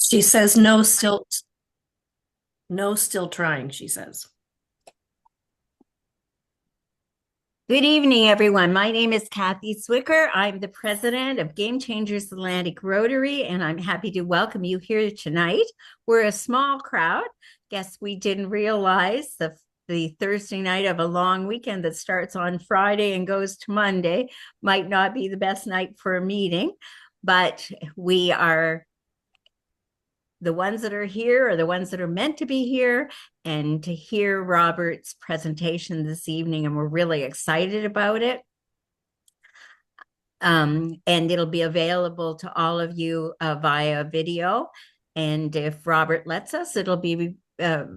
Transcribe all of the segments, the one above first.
She says no, still trying, she says. Good evening, everyone. My name is Kathy Swicker. I'm the president of Game Changers Atlantic Rotary, and I'm happy to welcome you here tonight. We're a small crowd. Guess we didn't realize the Thursday night of a long weekend that starts on Friday and goes to Monday might not be the best night for a meeting, but we are the ones that are here are the ones that are meant to be here and to hear Robert's presentation this evening. And we're really excited about it. And it'll be available to all of you via video. And if Robert lets us, it will be a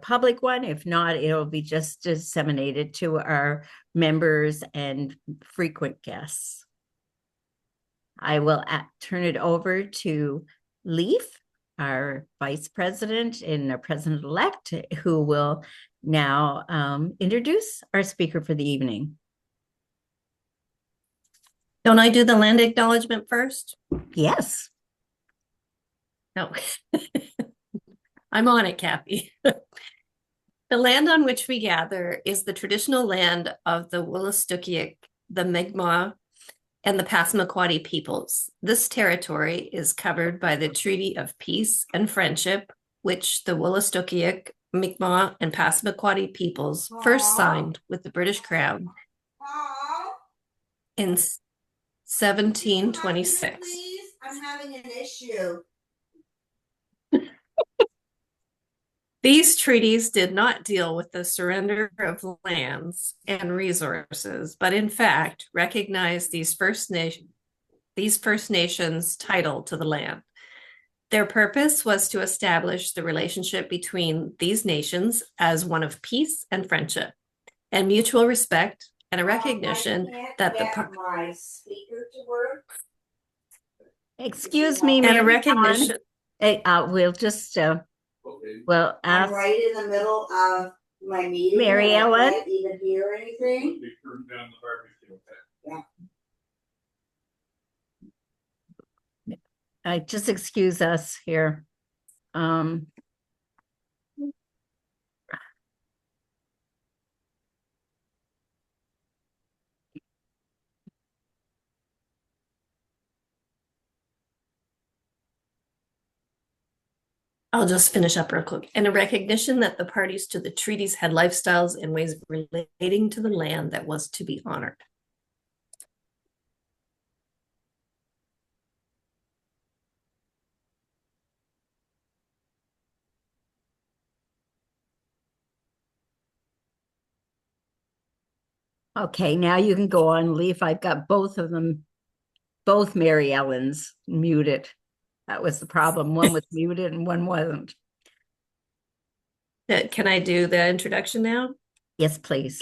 public one. If not, it'll be just disseminated to our members and frequent guests. I will turn it over to Leaf, our vice president and our president-elect, who will now introduce our speaker for the evening. Don't I do the land acknowledgement first? Yes. No. I'm on it, Kathy. The land on which we gather is the traditional land of the Wolastoqiyik, the Mi'kmaq, and the Passamaquoddy peoples. This territory is covered by the Treaty of Peace and Friendship, which the Wolastoqiyik, Mi'kmaq, and Passamaquoddy peoples first signed with the British Crown in 1726. I'm having an issue. These treaties did not deal with the surrender of lands and resources, but in fact recognized these First Nations' title to the land. Their purpose was to establish the relationship between these nations as one of peace and friendship, and mutual respect, and a recognition that my speaker to work. Excuse me, and a recognition. We'll just we'll ask. I'm right in the middle of my meeting. Mary Ellen, I can't even hear anything. Yeah. Just excuse us here. I'll just finish up real quick. And a recognition that the parties to the treaties had lifestyles and ways of relating to the land that was to be honored. Okay, now you can go on, Leaf. I've got both of them, both Mary Ellens muted. That was the problem. One was muted and one wasn't. Can I do the introduction now? Yes, please.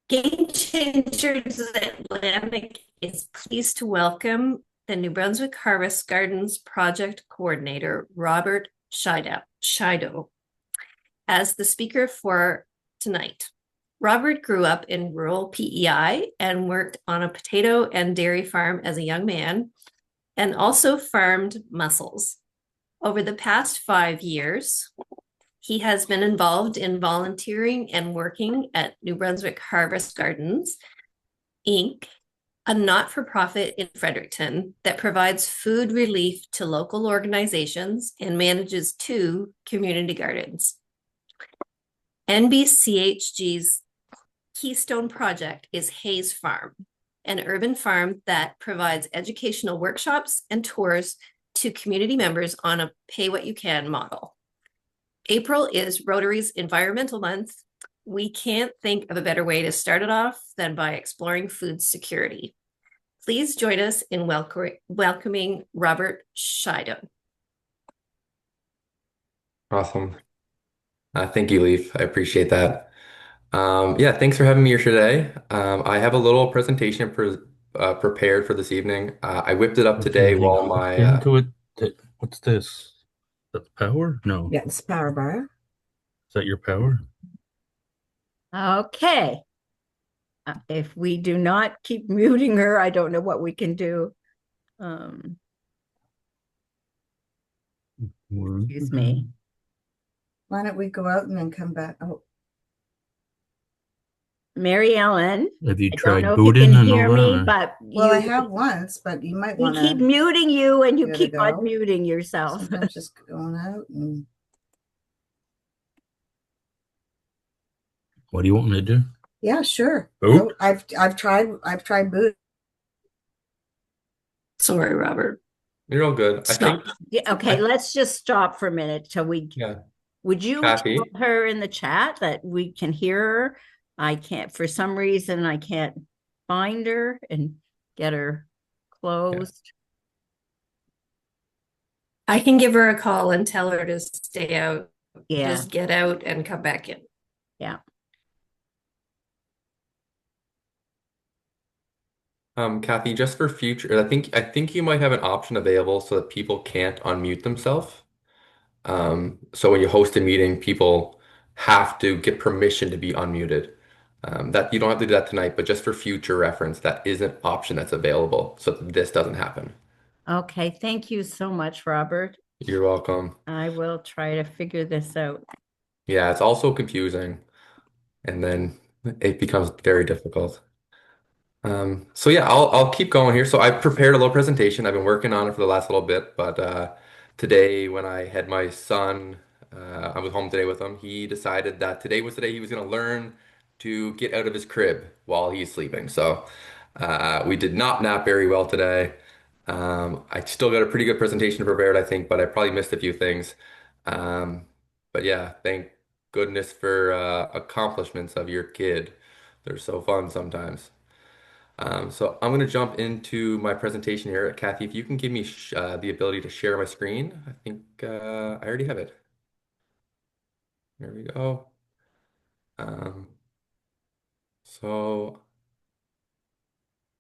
Game Changers Atlantic is pleased to welcome the New Brunswick Harvest Gardens Project Coordinator, Robert Shido, as the speaker for tonight. Robert grew up in rural PEI and worked on a potato and dairy farm as a young man, and also farmed mussels. Over the past 5 years, he has been involved in volunteering and working at New Brunswick Harvest Gardens, Inc., a not-for-profit in Fredericton that provides food relief to local organizations and manages 2 community gardens. NBCHG's Keystone Project is Hayes Farm, an urban farm that provides educational workshops and tours to community members on a pay-what-you-can model. April is Rotary's Environmental Month. We can't think of a better way to start it off than by exploring food security. Please join us in welcoming Robert Shido. Awesome. Thank you, Leaf. I appreciate that. Yeah, thanks for having me here today. I have a little presentation prepared for this evening. I whipped it up today while my... into it. What's this? That's power? No. Yeah, it's power bar. Is that your power? Okay. If we do not keep muting her, I don't know what we can do. Um, Word. excuse me. Why don't we go out and then come back? Oh, Mary Ellen, Have you I don't tried know if you booting can and all hear me, that? but well, I have once, but you might we want keep to muting you and you give it a keep go. unmuting yourself. Sometimes just going out and What do you want me to do? yeah, sure. Boot? I've tried boot. Sorry, Robert. You're all good. I Stop. think, Yeah, okay, I, let's just stop for a minute till yeah, would you tell Kathy. her in the chat that we can hear her? I can't, for some reason, I can't find her and get her Yeah. closed. I can give her a call and tell her to stay out. Yeah, Just get out and come back in. yeah. Kathy, just for future, I think you might have an option available so that people can't unmute themselves. So when you host a meeting, people have to get permission to be unmuted. That you don't have to do that tonight, but just for future reference, that is an option that's available so that this doesn't happen. Okay, thank you so much, Robert. You're welcome. I will try to figure this out. Yeah, it's also confusing, and then it becomes very difficult. So yeah, I'll keep going here. So I prepared a little presentation. I've been working on it for the last little bit, but today when I had my son, I was home today with him. He decided that today was the day he was going to learn to get out of his crib while he's sleeping. So we did not nap very well today. I still got a pretty good presentation prepared, I think, but I probably missed a few things. Um, but yeah, thank goodness for accomplishments of your kid. They're so fun sometimes. So I'm going to jump into my presentation here. Kathy, if you can give me the ability to share my screen, I think I already have it. There we go. Um, so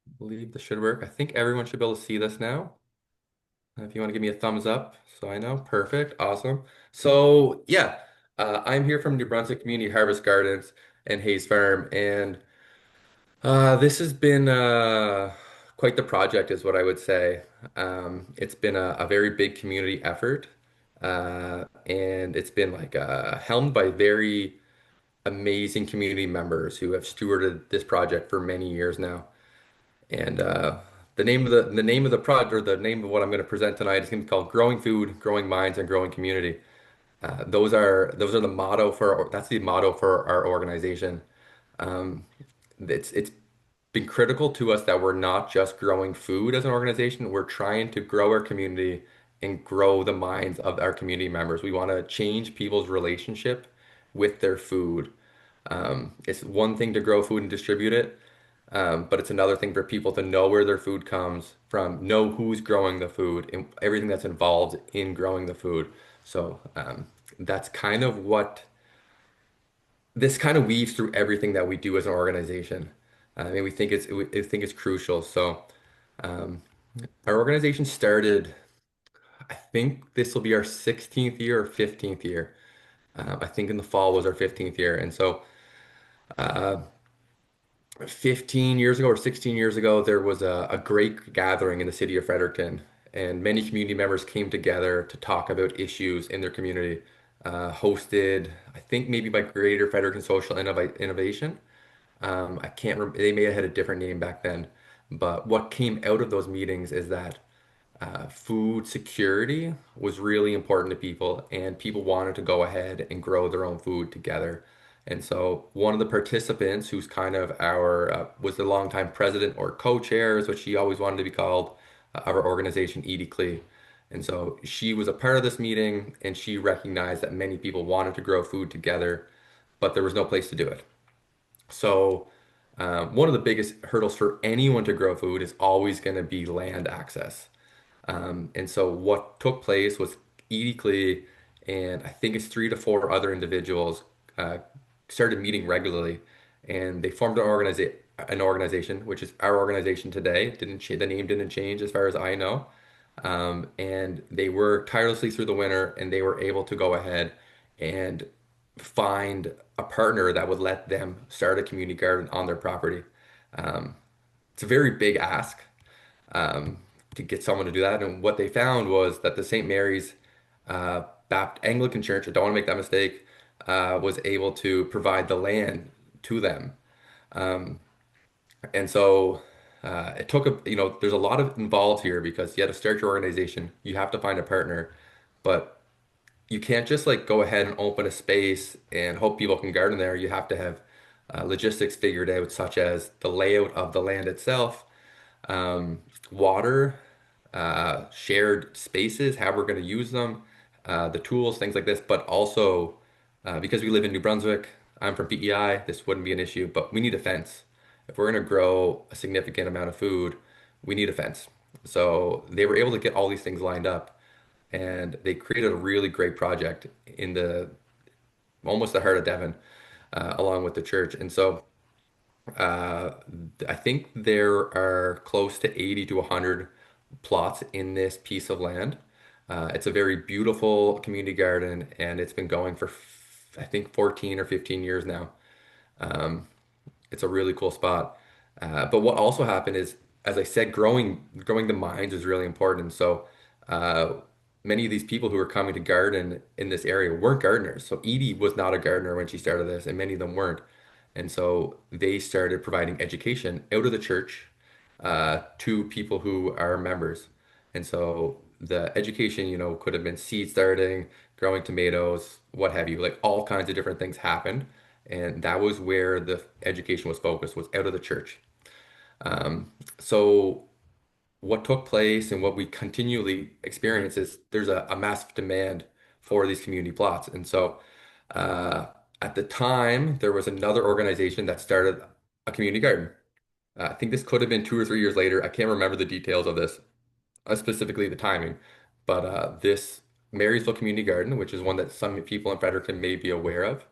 I believe this should work. I think everyone should be able to see this now. If you want to give me a thumbs up, so I know. Perfect. Awesome. So yeah, I'm here from New Brunswick Community Harvest Gardens and Hayes Farm, and this has been quite the project, is what I would say. It's been a very big community effort, and it's been like helmed by very amazing community members who have stewarded this project for many years now. And the name of the project, or the name of what I'm going to present tonight, is going to be called "Growing Food, Growing Minds, and Growing Community." Those are the motto for that's the motto for our organization. Um, it's been critical to us that we're not just growing food as an organization. We're trying to grow our community and grow the minds of our community members. We want to change people's relationship with their food. It's one thing to grow food and distribute it, but it's another thing for people to know where their food comes from, know who's growing the food, and everything that's involved in growing the food. So that's kind of what this kind of weaves through everything that we do as an organization. I mean, we think it's crucial. So, um, our organization started, I think this will be our 16th year or 15th year. I think in the fall was our 15th year. And so, uh, 15 years ago or 16 years ago, there was a great gathering in the city of Fredericton, and many community members came together to talk about issues in their community. Hosted, I think maybe by Greater Fredericton Innovation. I can't remember, they may have had a different name back then. But what came out of those meetings is that food security was really important to people, and people wanted to go ahead and grow their own food together. And so, one of the participants, who's kind of our was the longtime president or co-chair, is what she always wanted to be called, of our organization, Edie Clee. And so, she was a part of this meeting, and she recognized that many people wanted to grow food together, but there was no place to do it. So, one of the biggest hurdles for anyone to grow food is always going to be land access. And so what took place was Edie Clee and I think it's 3 to 4 other individuals uh, started meeting regularly, and they formed an organization, which is our organization today. The name didn't change as far as I know. And they worked tirelessly through the winter, and they were able to go ahead and find a partner that would let them start a community garden on their property. It's a very big ask, um, to get someone to do that. And what they found was that the St. Mary's Anglican Church, I don't want to make that mistake, was able to provide the land to them. Um, and so it took there's a lot of involved here because you had to start your organization, you have to find a partner, but you can't just like go ahead and open a space and hope people can garden there. You have to have logistics figured out, such as the layout of the land itself, um, water, shared spaces, how we're going to use them, the tools, things like this. But also, because we live in New Brunswick, I'm from PEI, this wouldn't be an issue, but we need a fence. If we're going to grow a significant amount of food, we need a fence. So they were able to get all these things lined up, and they created a really great project in the almost the heart of Devon, along with the church. And so uh, I think there are close to 80 to 100 plots in this piece of land. It's a very beautiful community garden, and it's been going for, I think, 14 or 15 years now. Um, it's a really cool spot. But what also happened is, as I said, growing the minds is really important. So uh, many of these people who were coming to garden in this area weren't gardeners. So Edie was not a gardener when she started this, and many of them weren't. And so they started providing education out of the church to people who are members. And so the education, could have been seed starting, growing tomatoes, what have you, like all kinds of different things happened. And that was where the education was focused, was out of the church. So what took place and what we continually experience is there's a massive demand for these community plots. And so uh, at the time, there was another organization that started a community garden. I think this could have been 2 or 3 years later. I can't remember the details of this, specifically the timing. But this Marysville Community Garden, which is one that some people in Fredericton may be aware of,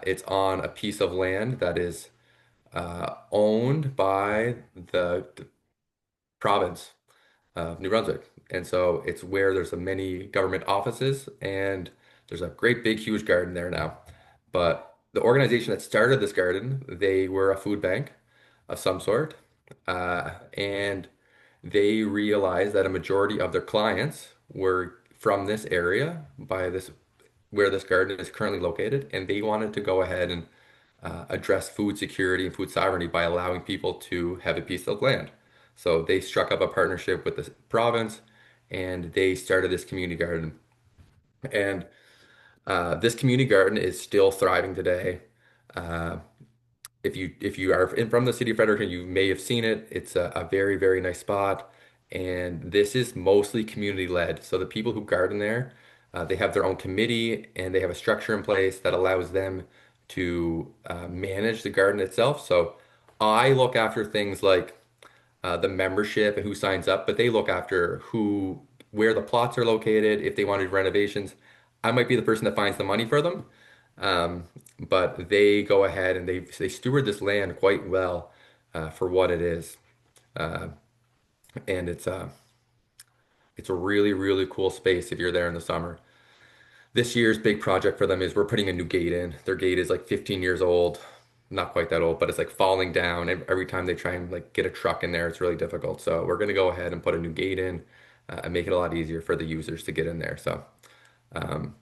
it's on a piece of land that is owned by the province of New Brunswick. And so it's where there's a many government offices, and there's a great big huge garden there now. But the organization that started this garden, they were a food bank of some sort. And they realized that a majority of their clients were from this area by this where this garden is currently located, and they wanted to go ahead and address food security and food sovereignty by allowing people to have a piece of land. So they struck up a partnership with the province, and they started this community garden. And this community garden is still thriving today. Uh, if you are from the city of Fredericton, you may have seen it. It's a very, very nice spot, and this is mostly community led. So the people who garden there, they have their own committee, and they have a structure in place that allows them to manage the garden itself. So I look after things like the membership and who signs up, but they look after where the plots are located. If they want to do renovations, I might be the person that finds the money for them. But they go ahead and they steward this land quite well for what it is, uh, and it's a really really cool space if you're there in the summer. This year's big project for them is we're putting a new gate in. Their gate is like 15 years old, not quite that old, but it's like falling down. Every time they try and like get a truck in there, it's really difficult. So we're gonna go ahead and put a new gate in and make it a lot easier for the users to get in there. So um,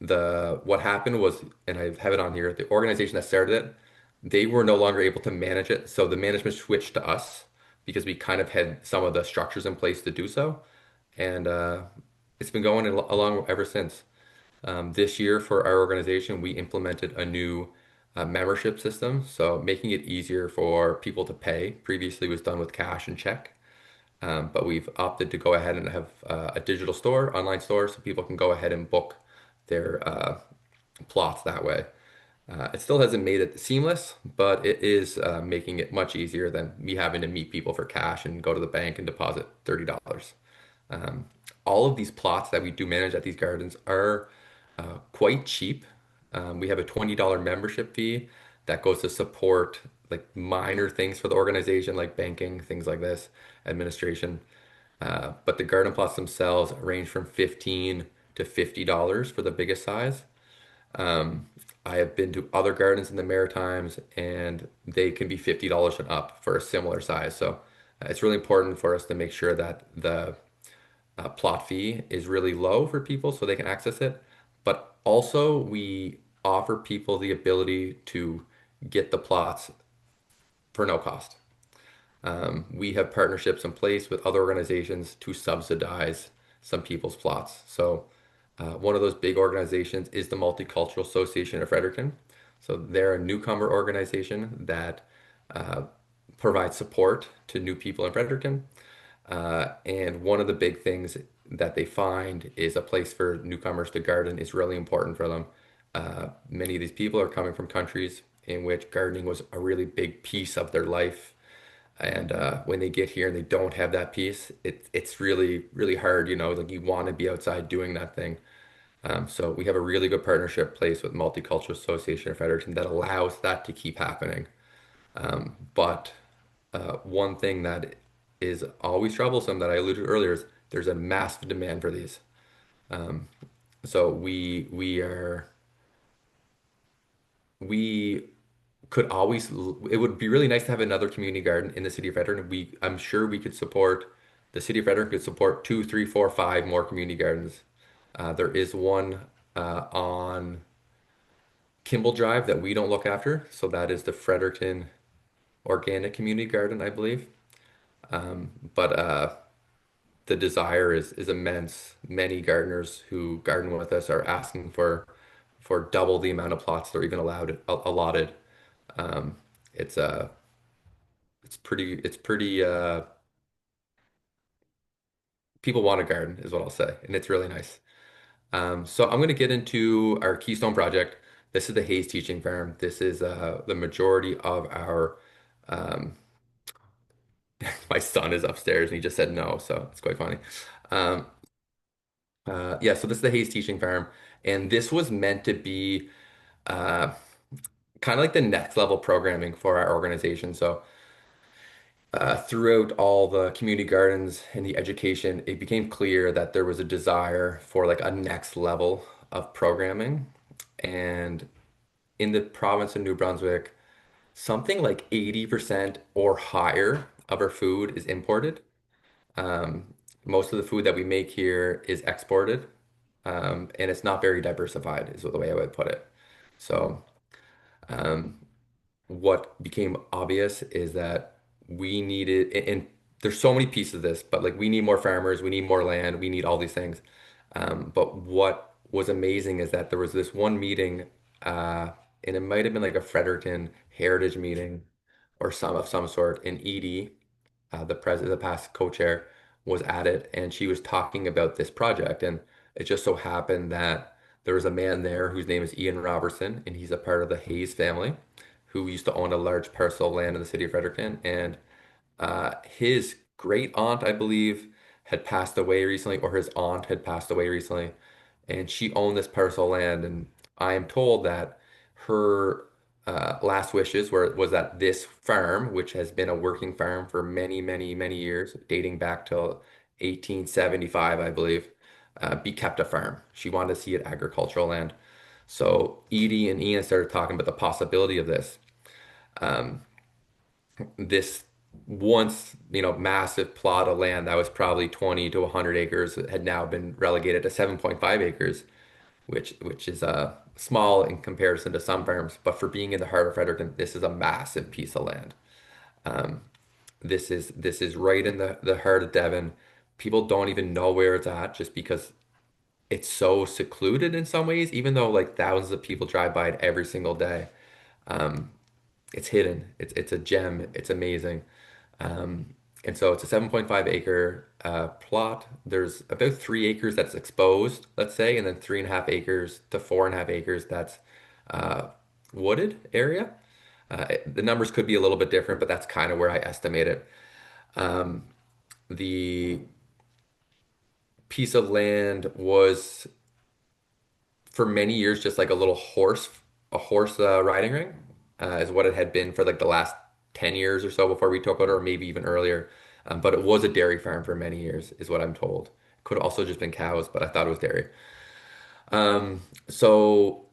the what happened was, and I have it on here, the organization that started it, they were no longer able to manage it. So the management switched to us because we kind of had some of the structures in place to do so. And it's been going along ever since. This year for our organization, we implemented a new membership system, so making it easier for people to pay. Previously was done with cash and check, but we've opted to go ahead and have a digital store, online store, so people can go ahead and book their plots that way. It still hasn't made it seamless, but it is making it much easier than me having to meet people for cash and go to the bank and deposit $30. Um, all of these plots that we do manage at these gardens are quite cheap. We have a $20 membership fee that goes to support like minor things for the organization, like banking, things like this, administration. But the garden plots themselves range from 15 to $50 for the biggest size. Um, I have been to other gardens in the Maritimes, and they can be $50 and up for a similar size. So It's really important for us to make sure that the plot fee is really low for people so they can access it. But also, we offer people the ability to get the plots for no cost. We have partnerships in place with other organizations to subsidize some people's plots. So, one of those big organizations is the Multicultural Association of Fredericton. So, they're a newcomer organization that uh, provides support to new people in Fredericton. And one of the big things that they find is a place for newcomers to garden is really important for them. Many of these people are coming from countries in which gardening was a really big piece of their life. And when they get here and they don't have that piece, it's really, really hard, like you want to be outside doing that thing. So we have a really good partnership place with Multicultural Association of Fredericton that allows that to keep happening. But one thing that is always troublesome that I alluded to earlier is there's a massive demand for these. So we could always it would be really nice to have another community garden in the city of Fredericton. I'm sure we could support the city of Fredericton could support two, three, four, five more community gardens. There is one on Kimball Drive that we don't look after, so that is the Fredericton Organic Community Garden, I believe. But the desire is immense. Many gardeners who garden with us are asking for double the amount of plots they're even allotted. Um, it's pretty people want a garden is what I'll say, and it's really nice. So I'm going to get into our Keystone project. This is the Hayes Teaching Farm. This is the majority of our um, my son is upstairs and he just said no, so it's quite funny. Um, yeah, so this is the Hayes Teaching Farm, and this was meant to be uh, kind of like the next level programming for our organization. So throughout all the community gardens and the education, it became clear that there was a desire for like a next level of programming. And in the province of New Brunswick, something like 80% or higher of our food is imported. Um, Most of the food that we make here is exported, and it's not very diversified, is the way I would put it. So, um, what became obvious is that we needed, and there's so many pieces of this, but like we need more farmers, we need more land, we need all these things. But what was amazing is that there was this one meeting, and it might have been like a Fredericton Heritage meeting or some sort, and Edie, the past co-chair, was at it, and she was talking about this project, and it just so happened that there was a man there whose name is Ian Robertson, and he's a part of the Hayes family, who used to own a large parcel of land in the city of Fredericton, and his great aunt, I believe, had passed away recently, or his aunt had passed away recently, and she owned this parcel of land. And I am told that her last wishes was that this farm, which has been a working farm for many, many, many years, dating back till 1875, I believe, be kept a farm. She wanted to see it agricultural land. So Edie and Ian started talking about the possibility of this. Um, this once, massive plot of land that was probably 20 to 100 acres had now been relegated to 7.5 acres, which is small in comparison to some farms. But for being in the heart of Fredericton, this is a massive piece of land. Um, this is right in the heart of Devon. People don't even know where it's at just because it's so secluded in some ways, even though like thousands of people drive by it every single day. Um, it's hidden. It's a gem. It's amazing. And so it's a 7.5 acre plot. There's about 3 acres that's exposed, let's say, and then 3.5 acres to 4.5 acres that's uh, wooded area. The numbers could be a little bit different, but that's kind of where I estimate it. Um, the piece of land was for many years just like a horse riding ring, is what it had been for like the last 10 years or so before we took it, or maybe even earlier. But it was a dairy farm for many years, is what I'm told. Could have also just been cows, but I thought it was dairy. So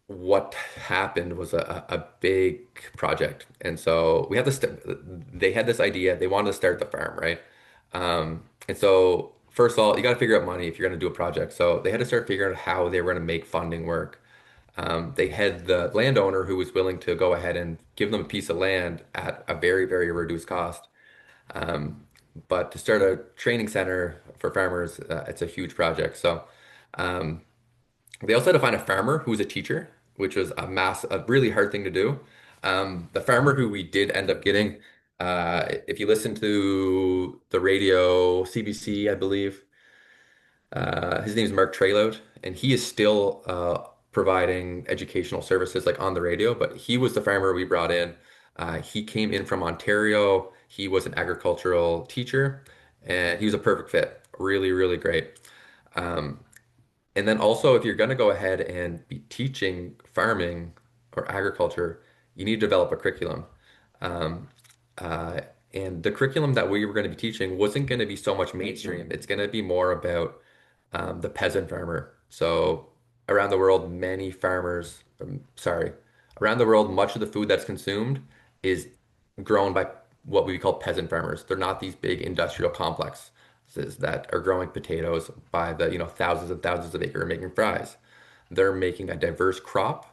what happened was a big project. And so we had this, they had this idea, they wanted to start the farm, right? And so first of all, you got to figure out money if you're going to do a project. So they had to start figuring out how they were going to make funding work. They had the landowner who was willing to go ahead and give them a piece of land at a very, very reduced cost. Um, but to start a training center for farmers, it's a huge project. So um, they also had to find a farmer who was a teacher, which was a really hard thing to do. The farmer who we did end up getting, if you listen to the radio, CBC, I believe, his name is Mark Traylout, and he is still providing educational services like on the radio. But he was the farmer we brought in. He came in from Ontario. He was an agricultural teacher, and he was a perfect fit. Really, really great. Um, and then also, if you're going to go ahead and be teaching farming or agriculture, you need to develop a curriculum. Um, uh, and the curriculum that we were going to be teaching wasn't going to be so much mainstream. It's going to be more about the peasant farmer. So around the world, many farmers, sorry, around the world, much of the food that's consumed is grown by what we call peasant farmers. They're not these big industrial complexes that are growing potatoes by the, thousands and thousands of acres making fries. They're making a diverse crop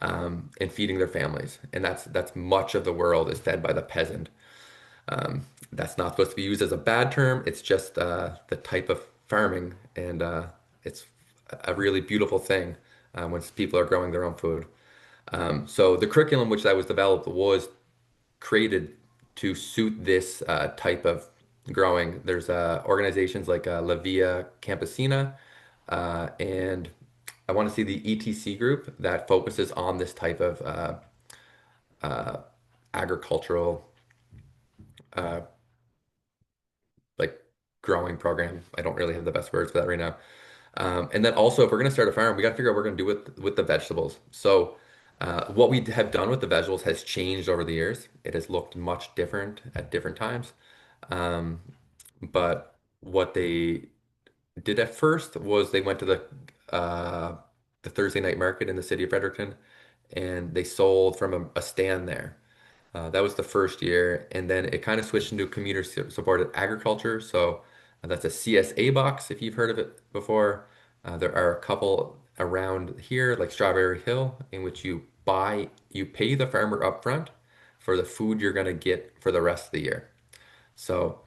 and feeding their families. And that's much of the world is fed by the peasant. That's not supposed to be used as a bad term. It's just the type of farming, and it's a really beautiful thing when people are growing their own food. So the curriculum which that was developed was created to suit this type of growing. There's organizations like La Via Campesina, and I want to see the ETC group that focuses on this type of uh, agricultural uh, like growing program. I don't really have the best words for that right now. And then also, if we're going to start a farm, we got to figure out what we're going to do with the vegetables. So, what we have done with the vegetables has changed over the years. It has looked much different at different times. Um, but what they did at first was they went to the Thursday night market in the city of Fredericton, and they sold from a stand there. That was the first year, and then it kind of switched into community supported agriculture. So that's a CSA box if you've heard of it before. There are a couple around here, like Strawberry Hill, in which you pay the farmer upfront for the food you're going to get for the rest of the year. So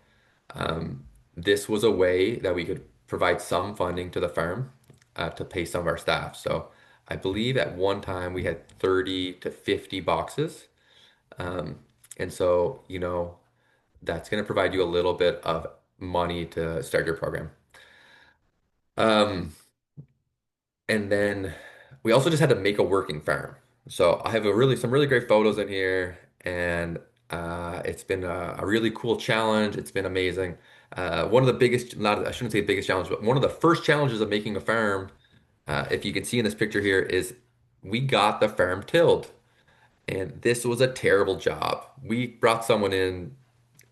um, this was a way that we could provide some funding to the farm to pay some of our staff. So I believe at one time we had 30 to 50 boxes. Um, and so, that's going to provide you a little bit of money to start your program. Um, and then we also just had to make a working farm. So I have some really great photos in here, and it's been a really cool challenge. It's been amazing. One of the biggest, not I shouldn't say the biggest challenge, but one of the first challenges of making a farm, if you can see in this picture here, is we got the farm tilled. And this was a terrible job. We brought someone in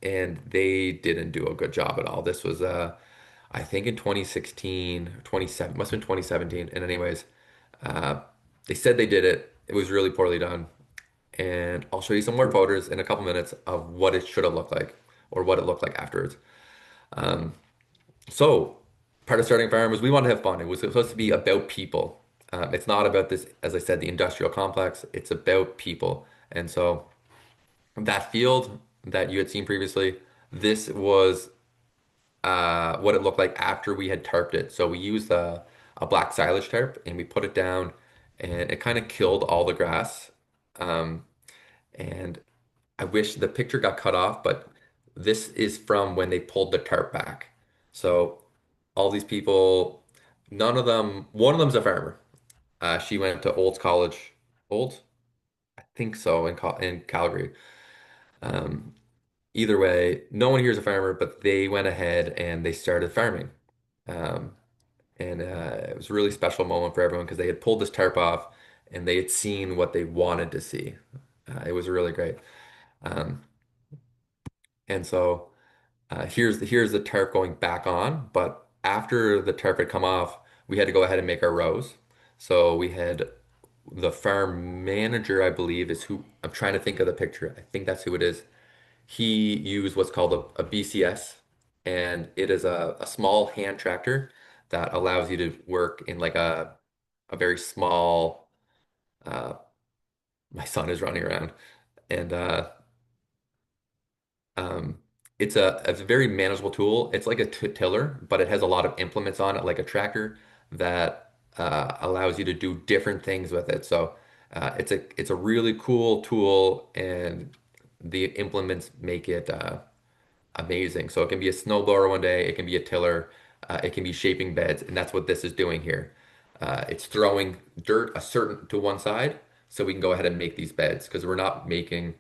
and they didn't do a good job at all. This was I think in 2016, 27, must have been 2017. And anyways, uh, they said they did it. It was really poorly done. And I'll show you some more photos in a couple minutes of what it should have looked like or what it looked like afterwards. Um, so part of starting a farm was we wanted to have fun. It was supposed to be about people. It's not about this, as I said, the industrial complex. It's about people. And so that field that you had seen previously, this was what it looked like after we had tarped it. So we used a black silage tarp and we put it down and it kind of killed all the grass. Um, and I wish the picture got cut off, but this is from when they pulled the tarp back. So all these people, none of them, one of them's a farmer. She went to Olds College. Olds? I think so in Calgary. Um, Either way, no one here is a farmer, but they went ahead and they started farming. Um, and it was a really special moment for everyone because they had pulled this tarp off and they had seen what they wanted to see. It was really great. Um, and so here's the tarp going back on, but after the tarp had come off, we had to go ahead and make our rows. So we had the farm manager, I believe, is who I'm trying to think of the picture. I think that's who it is. He used what's called a BCS, and it is a small hand tractor that allows you to work in like a very small. Uh, my son is running around, and um, it's a very manageable tool. It's like a tiller, but it has a lot of implements on it, like a tractor that allows you to do different things with it. So it's a really cool tool, and the implements make it amazing. So it can be a snowblower one day, it can be a tiller, it can be shaping beds, and that's what this is doing here. It's throwing dirt a certain to one side, so we can go ahead and make these beds because we're not making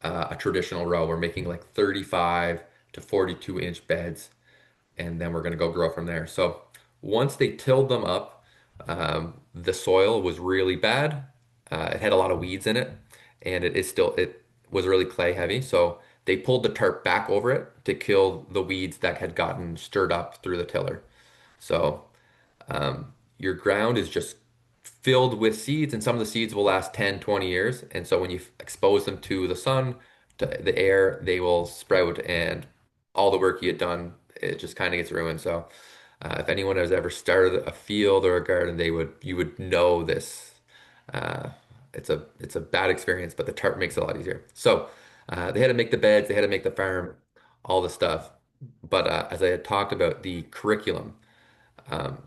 a traditional row. We're making like 35 to 42-inch beds, and then we're going to go grow from there. So once they tilled them up, the soil was really bad. It had a lot of weeds in it, and it was really clay heavy. So they pulled the tarp back over it to kill the weeds that had gotten stirred up through the tiller. So your ground is just filled with seeds, and some of the seeds will last 10, 20 years. And so when you expose them to the sun, to the air, they will sprout, and all the work you had done, it just kind of gets ruined. So if anyone has ever started a field or a garden, you would know this. Uh, it's a bad experience, but the tarp makes it a lot easier. So they had to make the beds, they had to make the farm, all the stuff. But as I had talked about, the curriculum,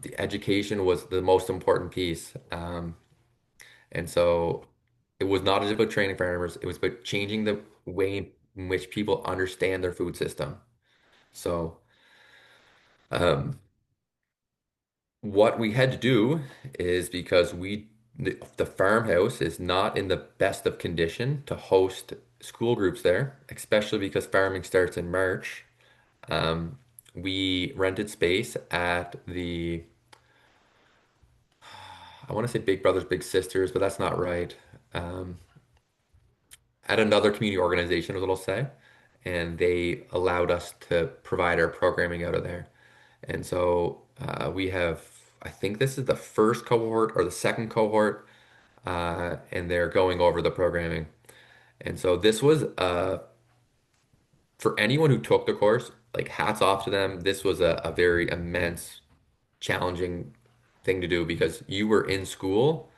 the education was the most important piece. And so it was not just about training farmers, it was about changing the way in which people understand their food system. So, um, what we had to do is because the farmhouse is not in the best of condition to host school groups there, especially because farming starts in March. Um, we rented space at I want to say Big Brothers Big Sisters, but that's not right. Um, at another community organization, as it'll say, and they allowed us to provide our programming out of there. And so we have, I think this is the first cohort or the second cohort, and they're going over the programming. And so this was, for anyone who took the course, like hats off to them. This was a very immense, challenging thing to do because you were in school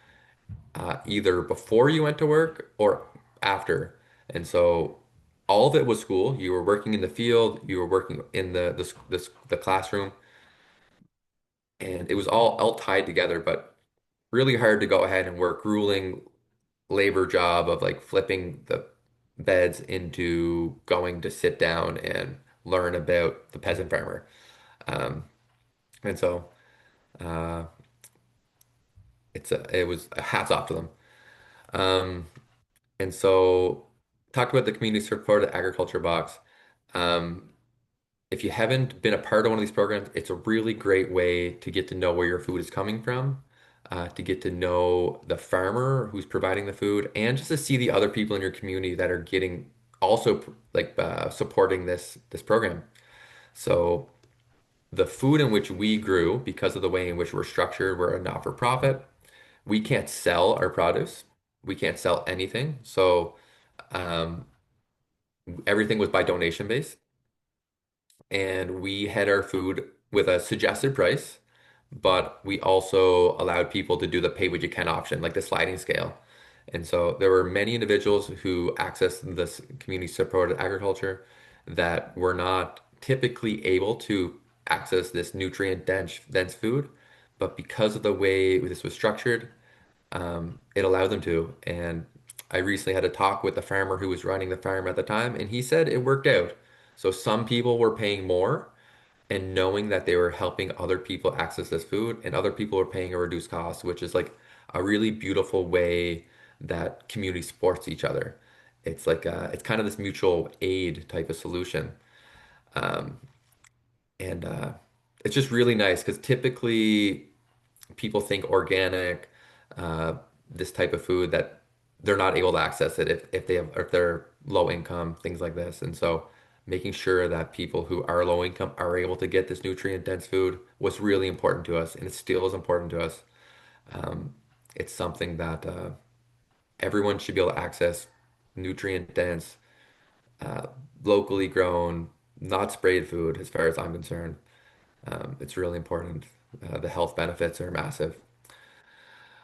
either before you went to work or after. And so all of it was school. You were working in the field, you were working in the classroom, and it was all tied together, but really hard to go ahead and work grueling labor job of like flipping the beds into going to sit down and learn about the peasant farmer. Um, and so uh, it was hats off to them. Um, And so, talked about the community supported agriculture box. Um, if you haven't been a part of one of these programs, it's a really great way to get to know where your food is coming from, to get to know the farmer who's providing the food, and just to see the other people in your community that are getting also like supporting this program. So the food in which we grew, because of the way in which we're structured, we're a not-for-profit. We can't sell our produce. We can't sell anything. So um, everything was by donation base, and we had our food with a suggested price, but we also allowed people to do the pay what you can option, like the sliding scale. And so there were many individuals who accessed this community supported agriculture that were not typically able to access this nutrient dense food, but because of the way this was structured, it allowed them to. And I recently had a talk with the farmer who was running the farm at the time, and he said it worked out. So some people were paying more and knowing that they were helping other people access this food, and other people were paying a reduced cost, which is like a really beautiful way that community supports each other. It's like it's kind of this mutual aid type of solution. Um, and it's just really nice because typically people think organic, uh, this type of food that they're not able to access it if they have if they're low income, things like this. And so making sure that people who are low income are able to get this nutrient dense food was really important to us, and it still is important to us. Um, It's something that everyone should be able to access, nutrient dense, uh, locally grown, not sprayed food, as far as I'm concerned. It's really important. The health benefits are massive.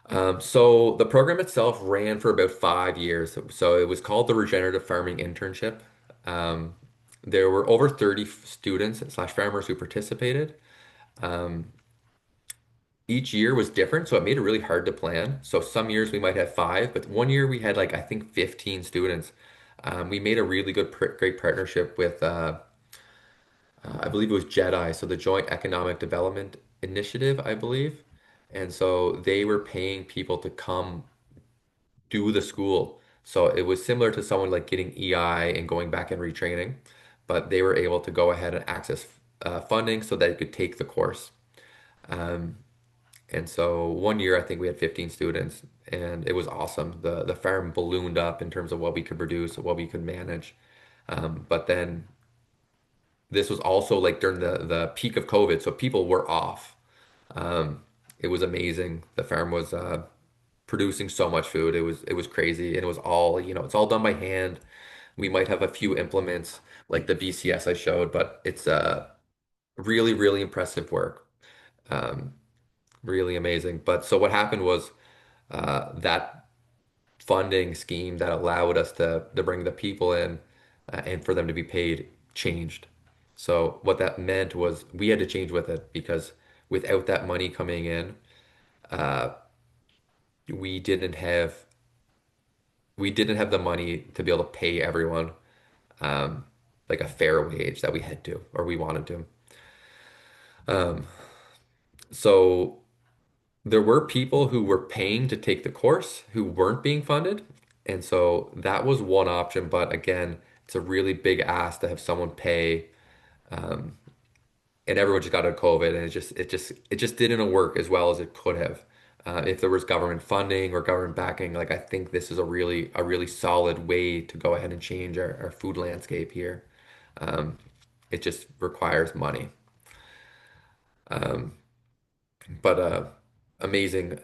So the program itself ran for about 5 years. So it was called the Regenerative Farming Internship. Um, there were over 30 students slash farmers who participated. Um, each year was different, so it made it really hard to plan. So some years we might have five, but one year we had like I think 15 students. We made a really great partnership with I believe it was JEDI, so the Joint Economic Development Initiative, I believe. And so they were paying people to come do the school. So it was similar to someone like getting EI and going back and retraining, but they were able to go ahead and access funding so that they could take the course. Um, and so one year I think we had 15 students and it was awesome. The farm ballooned up in terms of what we could produce, what we could manage. But then this was also like during the peak of COVID, so people were off. Um, it was amazing. The farm was producing so much food. It was crazy, and it was all, it's all done by hand. We might have a few implements like the BCS I showed, but it's really, really impressive work. Um, really amazing. But so what happened was that funding scheme that allowed us to bring the people in and for them to be paid changed. So what that meant was we had to change with it because without that money coming in, uh, we didn't have we didn't have the money to be able to pay everyone um, like a fair wage that we had to or we wanted to. Um, so there were people who were paying to take the course who weren't being funded. And so that was one option. But again, it's a really big ask to have someone pay. Um, and everyone just got out of COVID and it just didn't work as well as it could have. If there was government funding or government backing, like I think this is a really solid way to go ahead and change our food landscape here. Um, it just requires money. Um, but amazing.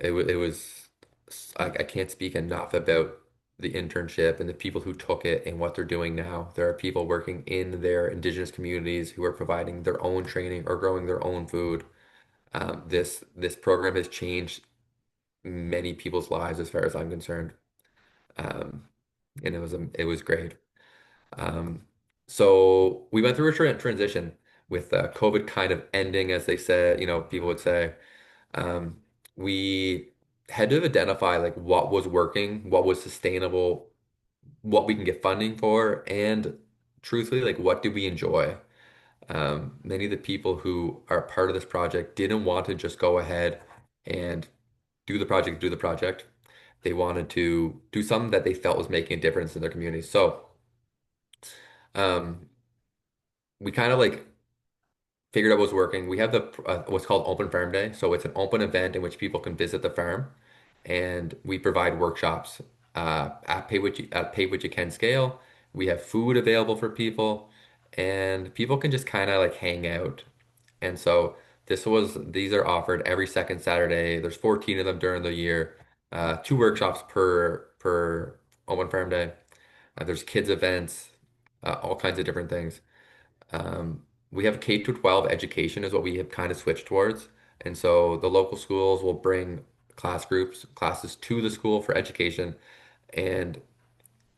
I can't speak enough about the internship and the people who took it and what they're doing now. There are people working in their indigenous communities who are providing their own training or growing their own food. This program has changed many people's lives as far as I'm concerned. Um, and it was great. Um, so we went through a transition with COVID kind of ending, as they said, people would say. Um, we had to identify like what was working, what was sustainable, what we can get funding for, and truthfully, like what do we enjoy? Many of the people who are part of this project didn't want to just go ahead and do the project. They wanted to do something that they felt was making a difference in their community. So, um, we kind of like figured out what's working. We have the what's called Open Farm Day. So it's an open event in which people can visit the farm, and we provide workshops at pay what you can scale. We have food available for people, and people can just kind of like hang out. And so these are offered every second Saturday. There's 14 of them during the year. Two workshops per Open Farm Day. There's kids events, all kinds of different things. We have K to 12 education is what we have kind of switched towards. And so the local schools will bring classes to the school for education. And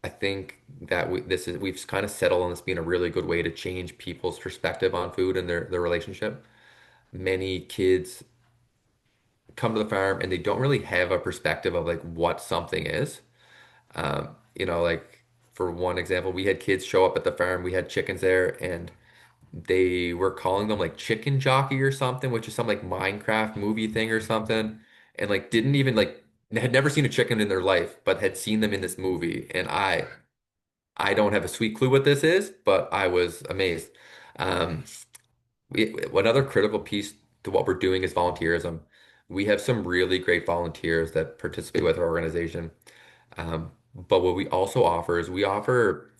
I think that we've kind of settled on this being a really good way to change people's perspective on food and their relationship. Many kids come to the farm and they don't really have a perspective of like what something is. Like for one example, we had kids show up at the farm, we had chickens there, and they were calling them like chicken jockey or something, which is some like Minecraft movie thing or something, and like didn't even like had never seen a chicken in their life, but had seen them in this movie. And I don't have a sweet clue what this is, but I was amazed. Um, one other critical piece to what we're doing is volunteerism. We have some really great volunteers that participate with our organization. But what we also offer is we offer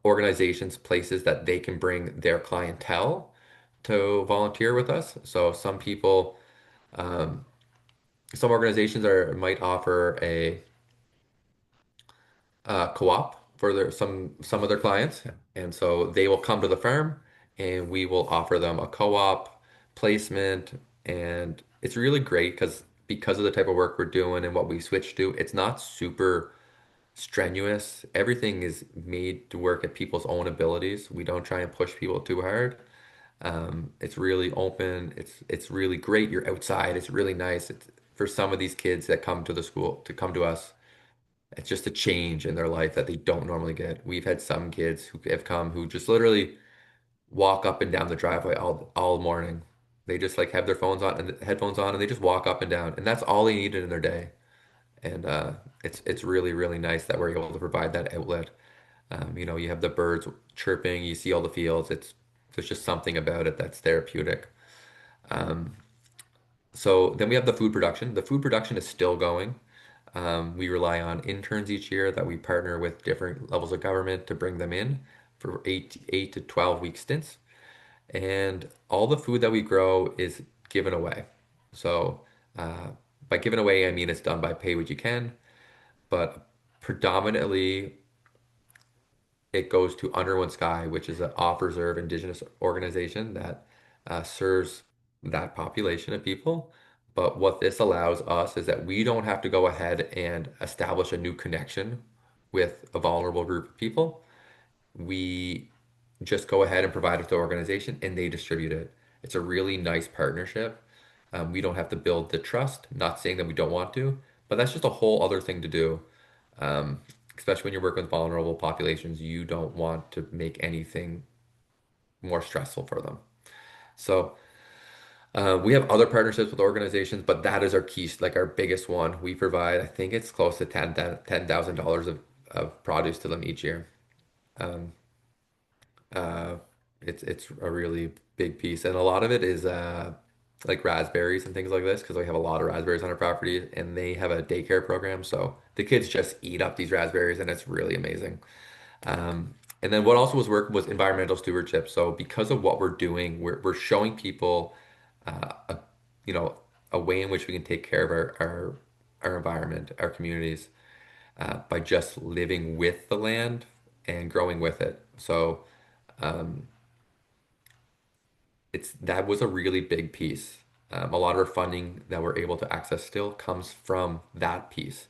organizations places that they can bring their clientele to volunteer with us. So some people, um, some organizations are might offer a co-op for some of their clients, and so they will come to the firm, and we will offer them a co-op placement, and it's really great because of the type of work we're doing and what we switch to. It's not super strenuous. Everything is made to work at people's own abilities. We don't try and push people too hard. It's really open. It's really great. You're outside. It's really nice. It's for some of these kids that come to the school to come to us. It's just a change in their life that they don't normally get. We've had some kids who have come who just literally walk up and down the driveway all morning. They just like have their phones on and headphones on and they just walk up and down, and that's all they needed in their day. And it's really really nice that we're able to provide that outlet. You have the birds chirping, you see all the fields. There's just something about it that's therapeutic. Um, so then we have the food production. The food production is still going. We rely on interns each year that we partner with different levels of government to bring them in for 8 to 12 week stints. And all the food that we grow is given away. So uh, by given away, I mean it's done by pay what you can, but predominantly it goes to Under One Sky, which is an off-reserve Indigenous organization that serves that population of people. But what this allows us is that we don't have to go ahead and establish a new connection with a vulnerable group of people. We just go ahead and provide it to the organization and they distribute it. It's a really nice partnership. We don't have to build the trust, not saying that we don't want to, but that's just a whole other thing to do. Um, Especially when you're working with vulnerable populations, you don't want to make anything more stressful for them. So we have other partnerships with organizations, but that is our key, like our biggest one. We provide, I think it's close to $10,000 of produce to them each year. Um, uh, it's a really big piece, and a lot of it is like raspberries and things like this because we have a lot of raspberries on our property, and they have a daycare program, so the kids just eat up these raspberries, and it's really amazing. And then what also was work was environmental stewardship. So because of what we're doing, we're showing people, a, you know, a way in which we can take care of our environment, our communities, by just living with the land and growing with it. So um, that was a really big piece. A lot of our funding that we're able to access still comes from that piece.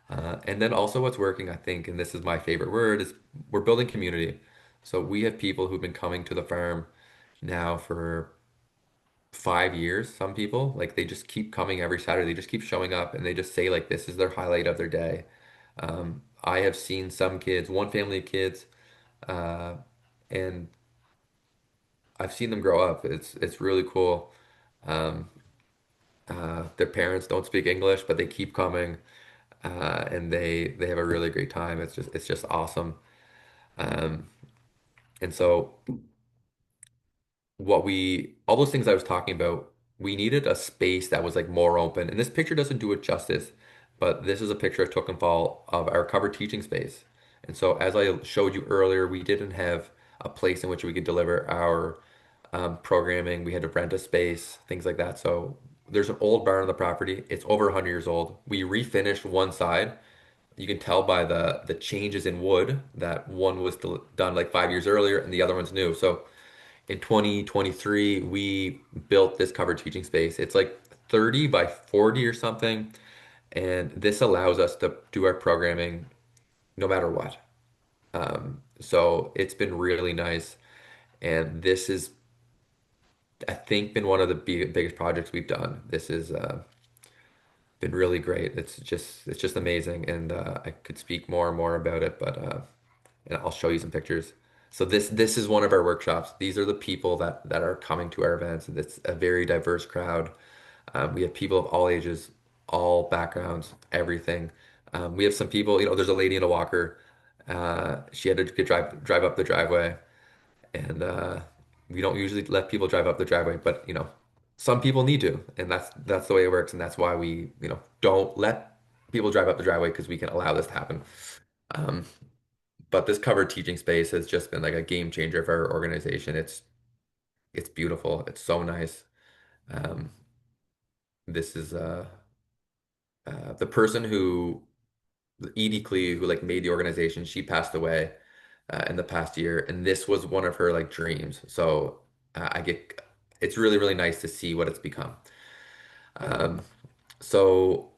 And then also what's working, I think, and this is my favorite word, is we're building community. So we have people who've been coming to the farm now for 5 years. Some people, like they just keep coming every Saturday. They just keep showing up and they just say like this is their highlight of their day. I have seen some kids, one family of kids, uh, and I've seen them grow up. It's really cool. Um, their parents don't speak English, but they keep coming, and they have a really great time. It's just awesome. Um, and so all those things I was talking about, we needed a space that was like more open. And this picture doesn't do it justice, but this is a picture I took in fall of our covered teaching space. And so as I showed you earlier, we didn't have a place in which we could deliver our programming. We had to rent a space, things like that. So there's an old barn on the property. It's over 100 years old. We refinished one side. You can tell by the changes in wood that one was done like 5 years earlier and the other one's new. So in 2023, we built this covered teaching space. It's like 30 by 40 or something. And this allows us to do our programming no matter what. So it's been really nice. And this is, I think, been one of the biggest projects we've done. This has been really great. It's just amazing. And I could speak more and more about it, but and I'll show you some pictures. So this is one of our workshops. These are the people that are coming to our events. It's a very diverse crowd. We have people of all ages, all backgrounds, everything. We have some people, there's a lady in a walker. She had to drive up the driveway, and we don't usually let people drive up the driveway, but some people need to, and that's the way it works, and that's why we don't let people drive up the driveway because we can allow this to happen. Um, but this covered teaching space has just been like a game changer for our organization. It's beautiful. It's so nice. Um, this is the person who Edie Clee, who like made the organization, she passed away in the past year, and this was one of her like dreams. So I get it's really really nice to see what it's become. Um, so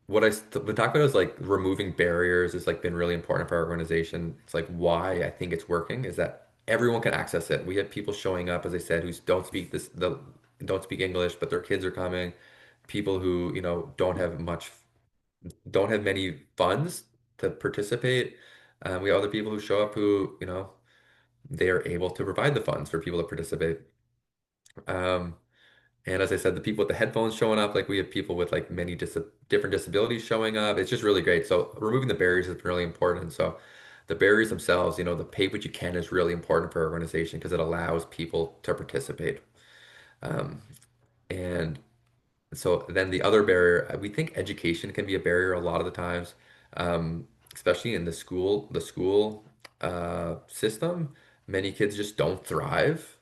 what been talking about is like removing barriers has like been really important for our organization. It's like why I think it's working is that everyone can access it. We have people showing up, as I said, who don't speak English, but their kids are coming. People who, don't have many funds to participate. We have other people who show up who, they are able to provide the funds for people to participate. Um, and as I said, the people with the headphones showing up, like we have people with like many different disabilities showing up. It's just really great. So removing the barriers has been really important. So the barriers themselves, the pay what you can is really important for our organization because it allows people to participate. Um, and So then the other barrier, we think education can be a barrier a lot of the times, especially in the school system. Many kids just don't thrive.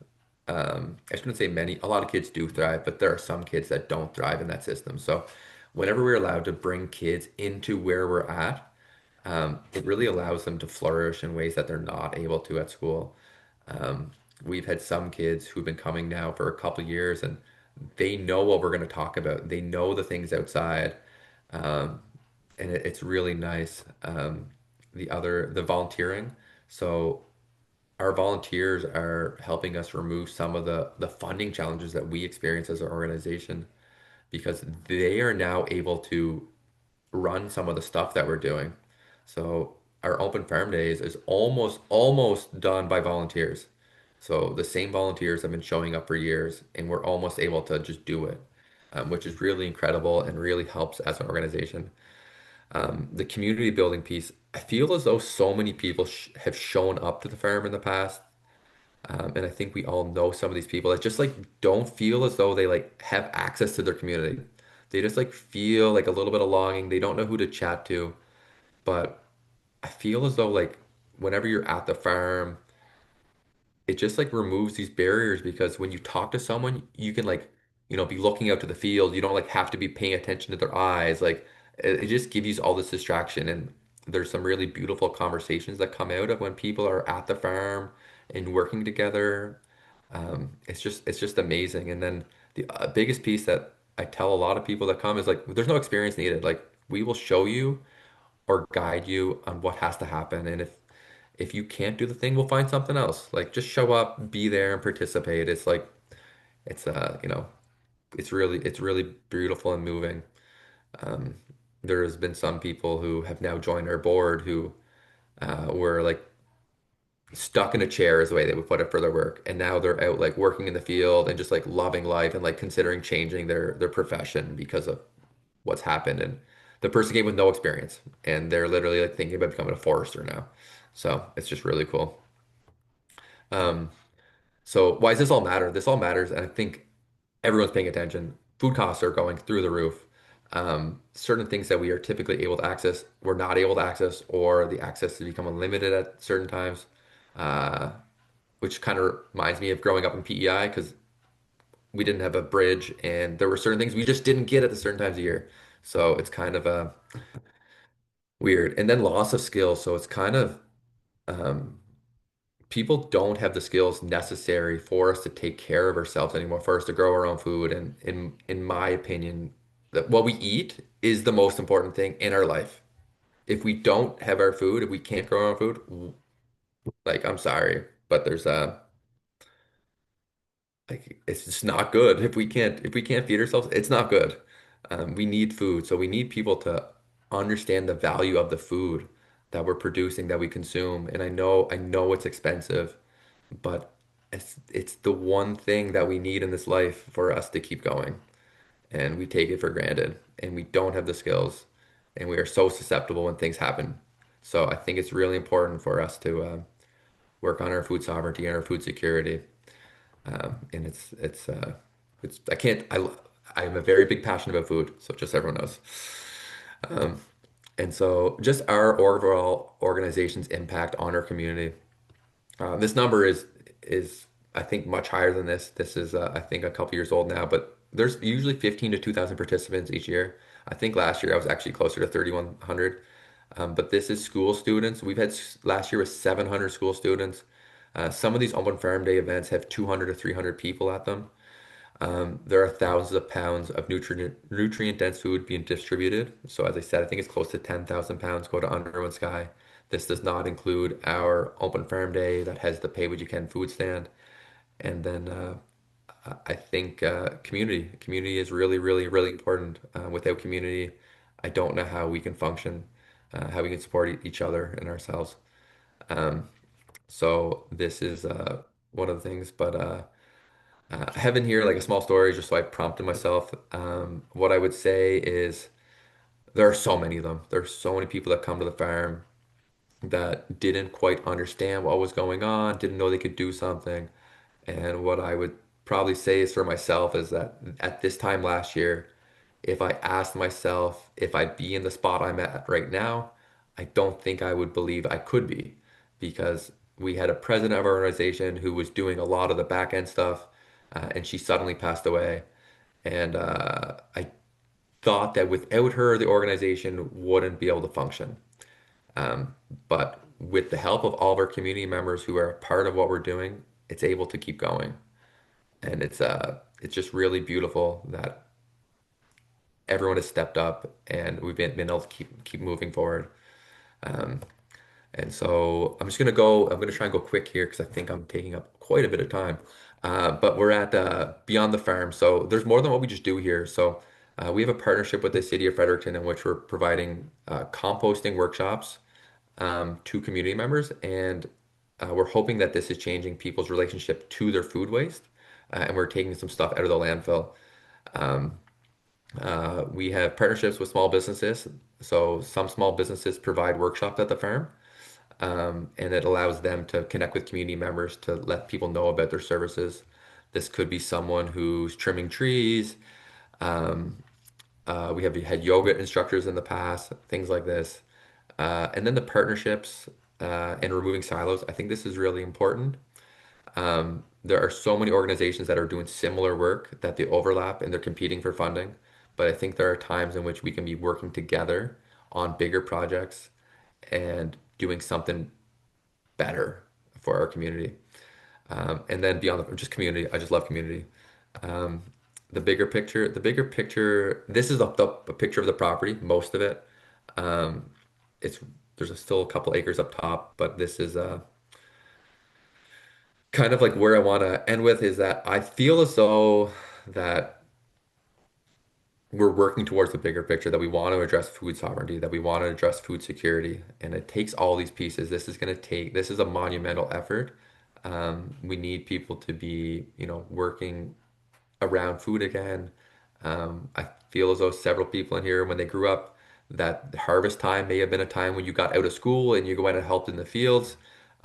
I shouldn't say many, a lot of kids do thrive, but there are some kids that don't thrive in that system. So whenever we're allowed to bring kids into where we're at, it really allows them to flourish in ways that they're not able to at school. Um, we've had some kids who've been coming now for a couple years and they know what we're going to talk about. They know the things outside. Um, and it's really nice. The volunteering. So our volunteers are helping us remove some of the funding challenges that we experience as an organization because they are now able to run some of the stuff that we're doing. So our open farm days is almost done by volunteers. So the same volunteers have been showing up for years, and we're almost able to just do it, which is really incredible and really helps as an organization. The community building piece, I feel as though so many people have shown up to the farm in the past, and I think we all know some of these people that just like don't feel as though they like have access to their community. They just like feel like a little bit of longing. They don't know who to chat to, but I feel as though like whenever you're at the farm, it just like removes these barriers because when you talk to someone, you can like, be looking out to the field. You don't like have to be paying attention to their eyes. Like it just gives you all this distraction. And there's some really beautiful conversations that come out of when people are at the farm and working together. It's just amazing. And then the biggest piece that I tell a lot of people that come is like, there's no experience needed. Like we will show you or guide you on what has to happen. And if you can't do the thing, we'll find something else. Like just show up, be there and participate. It's like it's it's really beautiful and moving. Um, there's been some people who have now joined our board who were like stuck in a chair is the way they would put it for their work. And now they're out like working in the field and just like loving life and like considering changing their profession because of what's happened. And the person came with no experience and they're literally like thinking about becoming a forester now. So it's just really cool. Um, so why does this all matter? This all matters, and I think everyone's paying attention. Food costs are going through the roof. Certain things that we are typically able to access, we're not able to access, or the access to become unlimited at certain times, uh, which kind of reminds me of growing up in PEI because we didn't have a bridge, and there were certain things we just didn't get at the certain times of year. So it's kind of weird. And then loss of skills. So it's kind of um, people don't have the skills necessary for us to take care of ourselves anymore, for us to grow our own food. And in my opinion, that what we eat is the most important thing in our life. If we don't have our food, if we can't grow our own food, like I'm sorry, but there's like it's just not good. If we can't feed ourselves, it's not good. We need food, so we need people to understand the value of the food that we're producing, that we consume. And I know it's expensive, but it's the one thing that we need in this life for us to keep going. And we take it for granted, and we don't have the skills, and we are so susceptible when things happen. So I think it's really important for us to work on our food sovereignty and our food security. And it's I can't I'm a very big passion about food, so just so everyone knows. Um, and so just our overall organization's impact on our community. This number is I think much higher than this. This is I think a couple years old now, but there's usually 15 to 2,000 participants each year. I think last year I was actually closer to 3,100. But this is school students. Last year was 700 school students. Some of these open farm day events have 200 to 300 people at them. There are thousands of pounds of nutrient dense food being distributed. So as I said, I think it's close to 10,000 pounds go to Underwood Sky. This does not include our open farm day that has the pay what you can food stand. And then I think community is really, really, really important. Without community, I don't know how we can function, how we can support each other and ourselves. Um, so this is one of the things. But I have in here like a small story just so I prompted myself. What I would say is there are so many of them. There's so many people that come to the farm that didn't quite understand what was going on, didn't know they could do something. And what I would probably say is for myself is that at this time last year, if I asked myself if I'd be in the spot I'm at right now, I don't think I would believe I could be because we had a president of our organization who was doing a lot of the back end stuff, and she suddenly passed away. And I thought that without her, the organization wouldn't be able to function. Um, but with the help of all of our community members who are a part of what we're doing, it's able to keep going. And it's just really beautiful that everyone has stepped up and we've been able to keep moving forward. Um, and so I'm gonna try and go quick here because I think I'm taking up quite a bit of time. But we're at Beyond the Farm. So there's more than what we just do here. So we have a partnership with the city of Fredericton in which we're providing composting workshops to community members. And we're hoping that this is changing people's relationship to their food waste. And we're taking some stuff out of the landfill. Um, we have partnerships with small businesses. So some small businesses provide workshops at the farm, and it allows them to connect with community members to let people know about their services. This could be someone who's trimming trees. Um, we have had yoga instructors in the past, things like this. And then the partnerships and removing silos. I think this is really important. There are so many organizations that are doing similar work that they overlap and they're competing for funding. But I think there are times in which we can be working together on bigger projects and doing something better for our community. And then beyond just community, I just love community. Um, the bigger picture, this is a picture of the property, most of it. Um, it's still a couple acres up top, but this is kind of like where I want to end with is that I feel as though that we're working towards the bigger picture, that we want to address food sovereignty, that we want to address food security, and it takes all these pieces. This is a monumental effort. We need people to be, working around food again. I feel as though several people in here, when they grew up, that harvest time may have been a time when you got out of school and you go out and helped in the fields.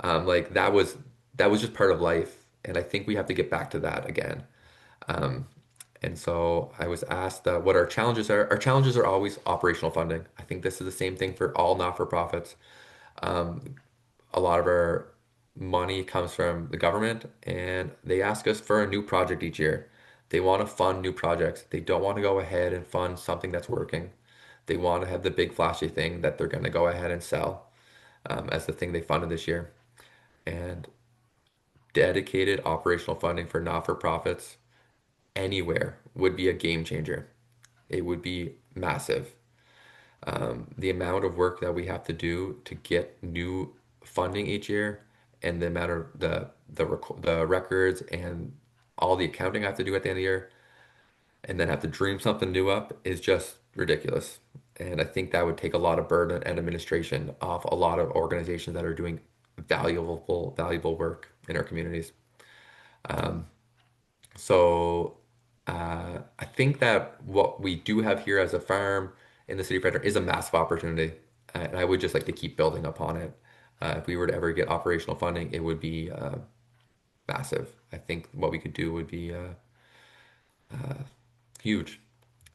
Like that was just part of life, and I think we have to get back to that again. Um, and so I was asked what our challenges are. Our challenges are always operational funding. I think this is the same thing for all not-for-profits. Um, a lot of our money comes from the government, and they ask us for a new project each year. They want to fund new projects. They don't want to go ahead and fund something that's working. They want to have the big flashy thing that they're going to go ahead and sell as the thing they funded this year. And dedicated operational funding for not-for-profits anywhere would be a game changer. It would be massive. The amount of work that we have to do to get new funding each year, and the amount of the records and all the accounting I have to do at the end of the year, and then have to dream something new up is just ridiculous. And I think that would take a lot of burden and administration off a lot of organizations that are doing valuable work in our communities. Um, so I think that what we do have here as a farm in the city of Frederick is a massive opportunity, and I would just like to keep building upon it. If we were to ever get operational funding, it would be massive. I think what we could do would be huge.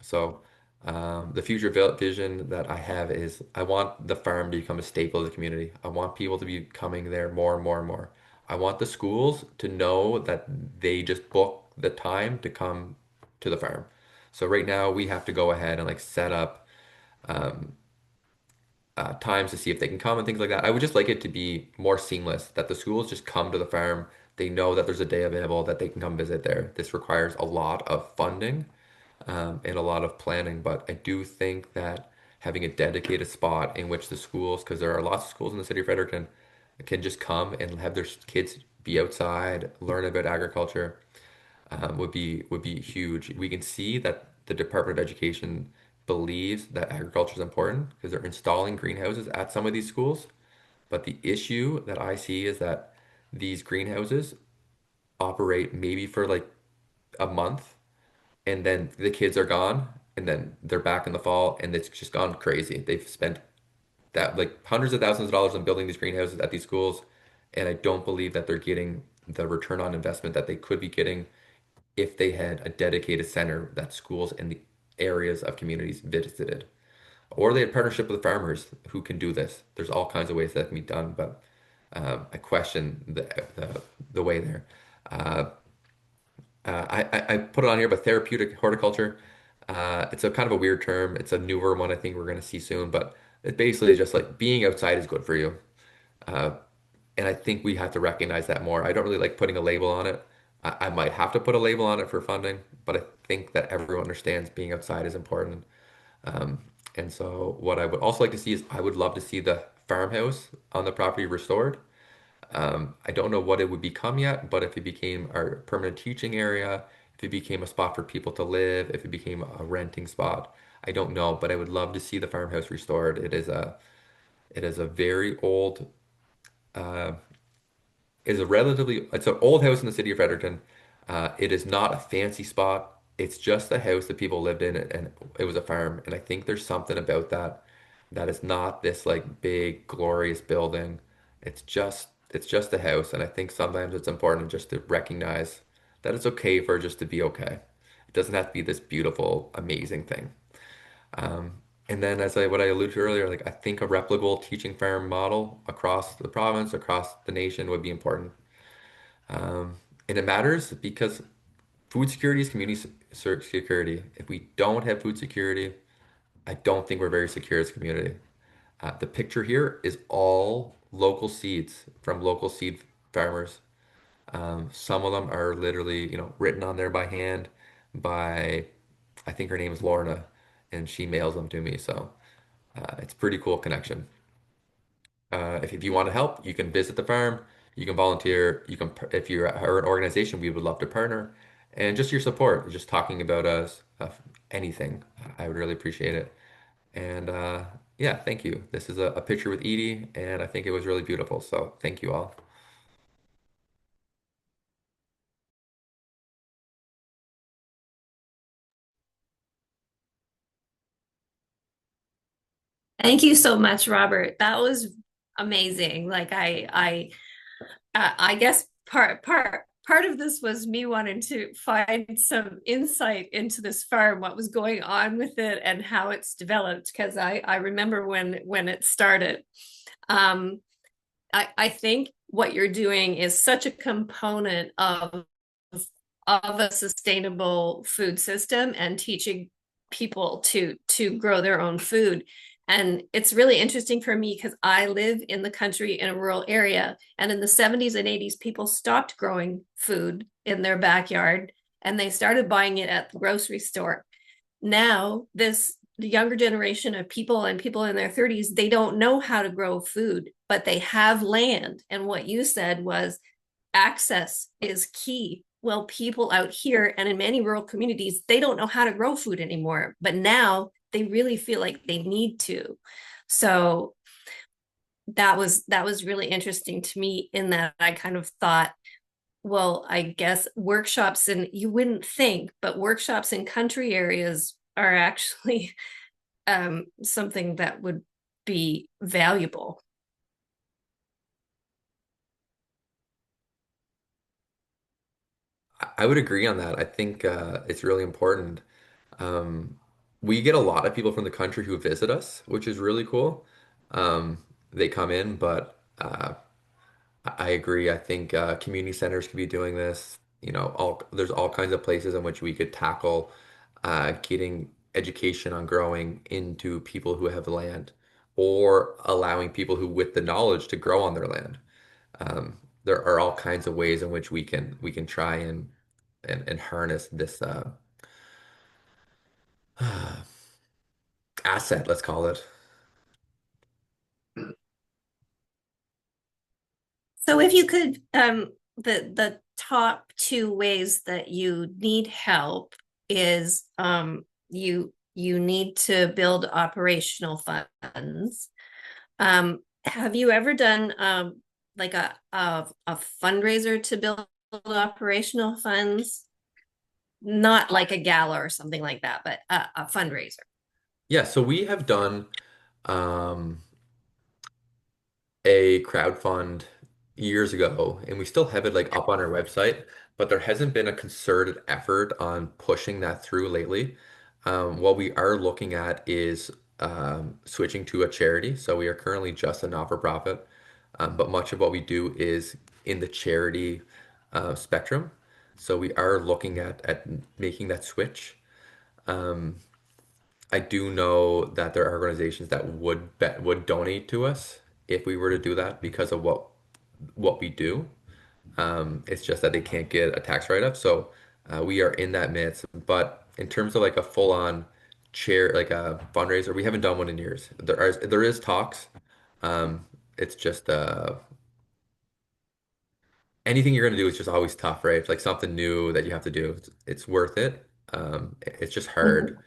So the future vision that I have is I want the farm to become a staple of the community. I want people to be coming there more and more and more. I want the schools to know that they just book the time to come to the farm. So right now we have to go ahead and like set up times to see if they can come and things like that. I would just like it to be more seamless, that the schools just come to the farm. They know that there's a day available that they can come visit there. This requires a lot of funding and a lot of planning, but I do think that having a dedicated spot in which the schools, because there are lots of schools in the city of Fredericton, can just come and have their kids be outside, learn about agriculture, would be huge. We can see that the Department of Education believes that agriculture is important because they're installing greenhouses at some of these schools. But the issue that I see is that these greenhouses operate maybe for like a month and then the kids are gone and then they're back in the fall and it's just gone crazy. They've spent that like hundreds of thousands of dollars on building these greenhouses at these schools, and I don't believe that they're getting the return on investment that they could be getting if they had a dedicated center that schools in the areas of communities visited. Or they had partnership with farmers who can do this. There's all kinds of ways that can be done, but I question the way there. Uh, I put it on here, but therapeutic horticulture. It's a kind of a weird term. It's a newer one I think we're going to see soon, but it basically is just like being outside is good for you. Uh, and I think we have to recognize that more. I don't really like putting a label on it. I might have to put a label on it for funding, but I think that everyone understands being outside is important. Um, and so what I would also like to see is I would love to see the farmhouse on the property restored. I don't know what it would become yet, but if it became our permanent teaching area, if it became a spot for people to live, if it became a renting spot, I don't know, but I would love to see the farmhouse restored. It is a very old uh, it's an old house in the city of Fredericton. It is not a fancy spot. It's just a house that people lived in and it was a farm. And I think there's something about that is not this like big glorious building. It's just a house. And I think sometimes it's important just to recognize that it's okay for it just to be okay. It doesn't have to be this beautiful, amazing thing. And then what I alluded to earlier, like I think a replicable teaching farm model across the province, across the nation would be important. Um, and it matters because food security is security. If we don't have food security, I don't think we're very secure as a community. The picture here is all local seeds from local seed farmers. Some of them are literally, written on there by hand by, I think her name is Lorna, and she mails them to me. So it's pretty cool connection. If you want to help, you can visit the farm, you can volunteer, if you're an organization, we would love to partner. And just your support, just talking about us, anything, I would really appreciate it. And yeah, thank you. This is a picture with Edie, and I think it was really beautiful. So thank you all. Thank you so much, Robert. That was amazing. Like I guess part of this was me wanting to find some insight into this farm, what was going on with it, and how it's developed. Because I remember when it started. Um, I think what you're doing is such a component of a sustainable food system and teaching people to grow their own food. And it's really interesting for me because I live in the country in a rural area. And in the 70s and 80s, people stopped growing food in their backyard and they started buying it at the grocery store. Now, the younger generation of people and people in their 30s, they don't know how to grow food, but they have land. And what you said was access is key. Well, people out here and in many rural communities, they don't know how to grow food anymore, but now they really feel like they need to. So that was really interesting to me in that I kind of thought, well, I guess workshops, and you wouldn't think, but workshops in country areas are actually something that would be valuable. I would agree on that. I think it's really important. Um, we get a lot of people from the country who visit us, which is really cool. They come in, but I agree. I think community centers could be doing this. There's all kinds of places in which we could tackle getting education on growing into people who have land, or allowing people who with the knowledge to grow on their land. There are all kinds of ways in which we can try and harness this asset, let's call it. So if you could, the top two ways that you need help is you need to build operational funds. Have you ever done like a fundraiser to build operational funds? Not like a gala or something like that, but a fundraiser. Yeah, so we have done um, a crowdfund years ago, and we still have it like up on our website, but there hasn't been a concerted effort on pushing that through lately. What we are looking at is switching to a charity. So we are currently just a not-for-profit, but much of what we do is in the charity spectrum. So we are looking at making that switch. Um, I do know that there are organizations that would donate to us if we were to do that because of what we do. It's just that they can't get a tax write-up. So we are in that midst. But in terms of like a full-on chair, like a fundraiser, we haven't done one in years. There is talks. Um, it's just anything you're gonna do is just always tough, right? It's like something new that you have to do. It's worth it. It's just hard.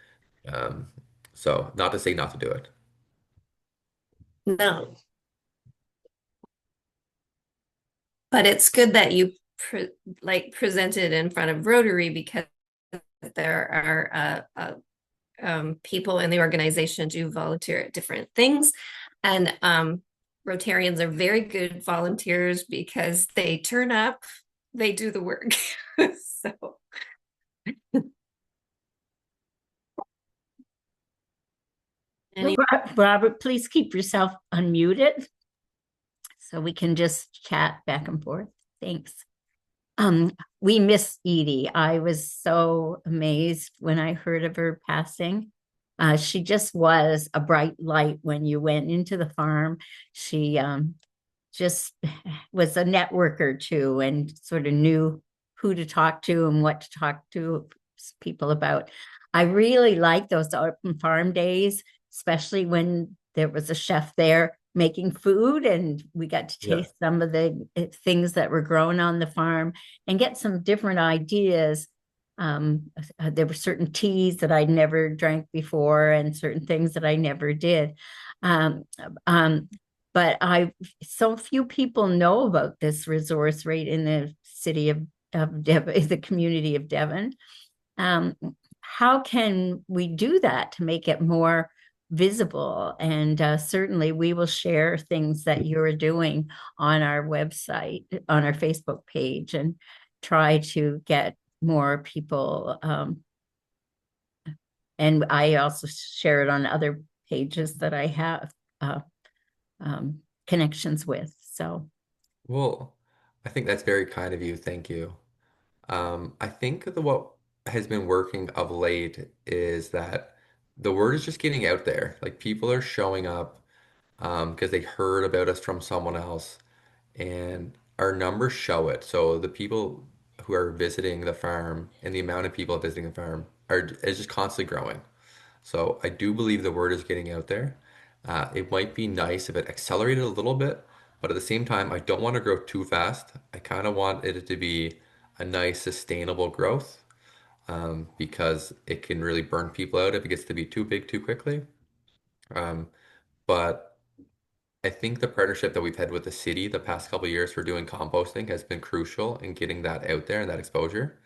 Um, so not to say not to do it. No, but it's good that you presented in front of Rotary because there are people in the organization do volunteer at different things, and Rotarians are very good volunteers because they turn up, they do the work. So any Robert, please keep yourself unmuted so we can just chat back and forth. Thanks. We miss Edie. I was so amazed when I heard of her passing. She just was a bright light when you went into the farm. She just was a networker too, and sort of knew who to talk to and what to talk to people about. I really like those open farm days, especially when there was a chef there making food and we got to Yeah. taste some of the things that were grown on the farm and get some different ideas. There were certain teas that I'd never drank before and certain things that I never did. Um, um, but so few people know about this resource right in the city of Devon, the community of Devon. Um, how can we do that to make it more visible? And certainly we will share things that you're doing on our website, on our Facebook page, and try to get more people. And I also share it on other pages that I have connections with. So, Well, I think that's very kind of you. Thank you. I think what has been working of late is that the word is just getting out there. Like people are showing up because they heard about us from someone else, and our numbers show it. So the people who are visiting the farm and the amount of people visiting the farm is just constantly growing. So I do believe the word is getting out there. It might be nice if it accelerated a little bit, but at the same time, I don't want to grow too fast. I kind of want it to be a nice, sustainable growth because it can really burn people out if it gets to be too big too quickly. Um, but I think the partnership that we've had with the city the past couple of years for doing composting has been crucial in getting that out there and that exposure.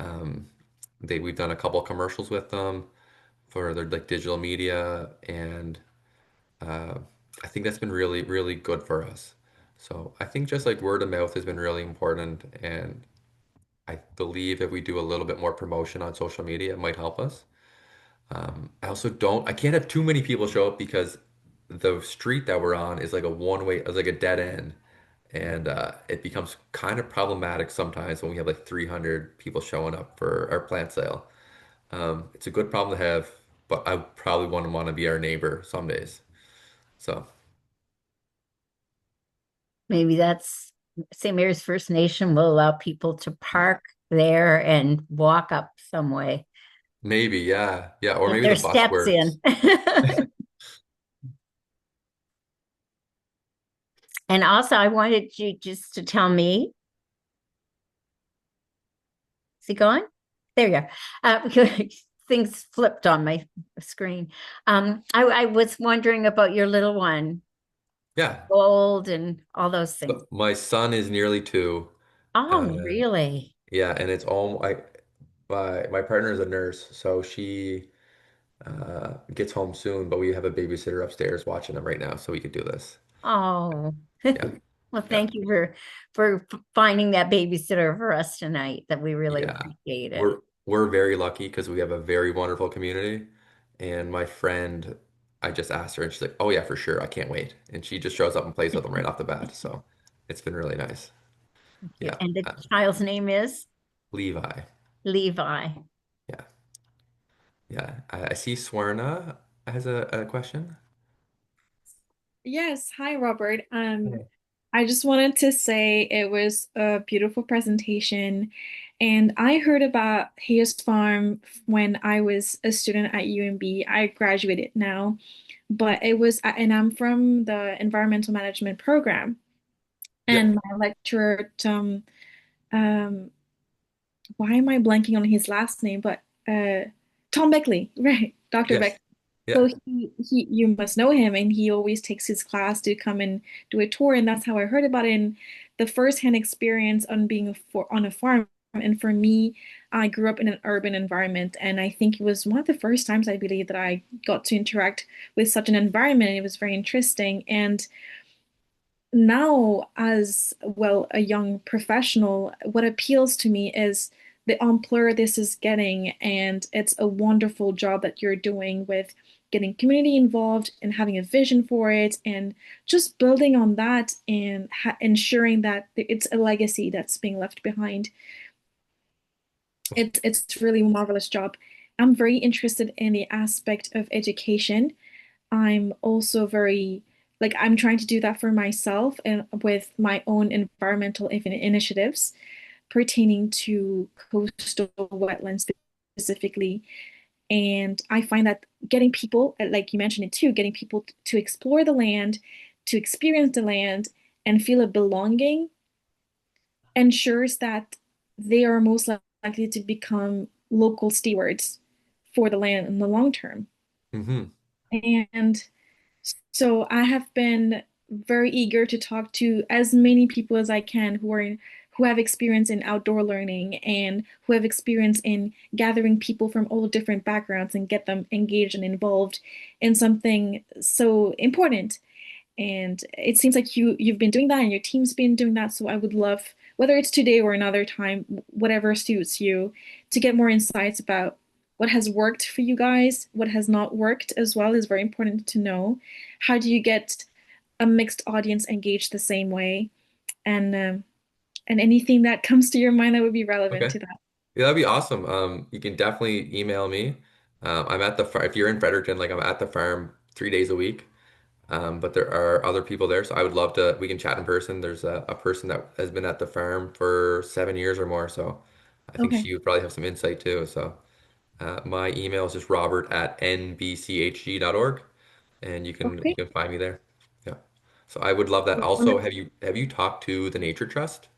Um, we've done a couple commercials with them for their like digital media, and uh, I think that's been really, really good for us. So I think just like word of mouth has been really important, and I believe if we do a little bit more promotion on social media, it might help us. I can't have too many people show up because the street that we're on is like a one way, it's like a dead end. And it becomes kind of problematic sometimes when we have like 300 people showing up for our plant sale. It's a good problem to have, but I probably wouldn't want to be our neighbor some days. So Maybe that's St. Mary's First Nation will allow people to park there and walk up some way, maybe, yeah, yeah, or get maybe the their bus steps works. in. And also, I wanted you just to tell me, is he gone? There you go. Because things flipped on my screen. I was wondering about your little one, Yeah. gold and all those things. So my son is nearly 2. Oh, Uh, really? yeah, and it's all my partner is a nurse, so she gets home soon, but we have a babysitter upstairs watching him right now, so we could do this. Oh, Yeah, well, yeah, thank you for finding that babysitter for us tonight. That we really yeah. appreciate it. We're very lucky because we have a very wonderful community. And my friend, I just asked her, and she's like, "Oh yeah, for sure, I can't wait." And she just shows up and plays with them right off the bat. So it's been really nice. Yeah, Yeah, and the child's name is Levi. Levi. Yeah, yeah. I see Swarna has a question. Yes, hi Robert. Hey. I just wanted to say it was a beautiful presentation, and I heard about Hayes Farm when I was a student at UMB. I graduated now, but and I'm from the environmental management program, and Yep. my lecturer, um, why am I blanking on his last name? But Tom Beckley, right? Dr. Yes. Beckley. Yeah. So you must know him, and he always takes his class to come and do a tour, and that's how I heard about it. And the firsthand experience on being on a farm. And for me, I grew up in an urban environment, and I think it was one of the first times I believe that I got to interact with such an environment. And it was very interesting. And now, as well, a young professional, what appeals to me is the ampleur this is getting, and it's a wonderful job that you're doing with getting community involved and having a vision for it, and just building on that and ensuring that it's a legacy that's being left behind. It's really a marvelous job. I'm very interested in the aspect of education. I'm also very I'm trying to do that for myself and with my own environmental initiatives pertaining to coastal wetlands specifically. And I find that getting people, like you mentioned it too, getting people to explore the land, to experience the land, and feel a belonging ensures that they are most likely to become local stewards for the land in the long term. Mm-hmm. And so I have been very eager to talk to as many people as I can who have experience in outdoor learning and who have experience in gathering people from all different backgrounds and get them engaged and involved in something so important. And it seems like you've been doing that and your team's been doing that. So I would love, whether it's today or another time, whatever suits you, to get more insights about what has worked for you guys, what has not worked as well is very important to know. How do you get a mixed audience engaged the same way? And anything that comes to your mind that would be relevant Okay. to that. Yeah, that'd be awesome. You can definitely email me. I'm at the farm. If you're in Fredericton, like I'm at the farm 3 days a week. But there are other people there, so I would love to. We can chat in person. There's a person that has been at the farm for 7 years or more, so I think Okay. she would probably have some insight too. So my email is just robert@nbchg.org, and you Okay. can find me there. Yeah. So I would love that. Also, have you talked to the Nature Trust?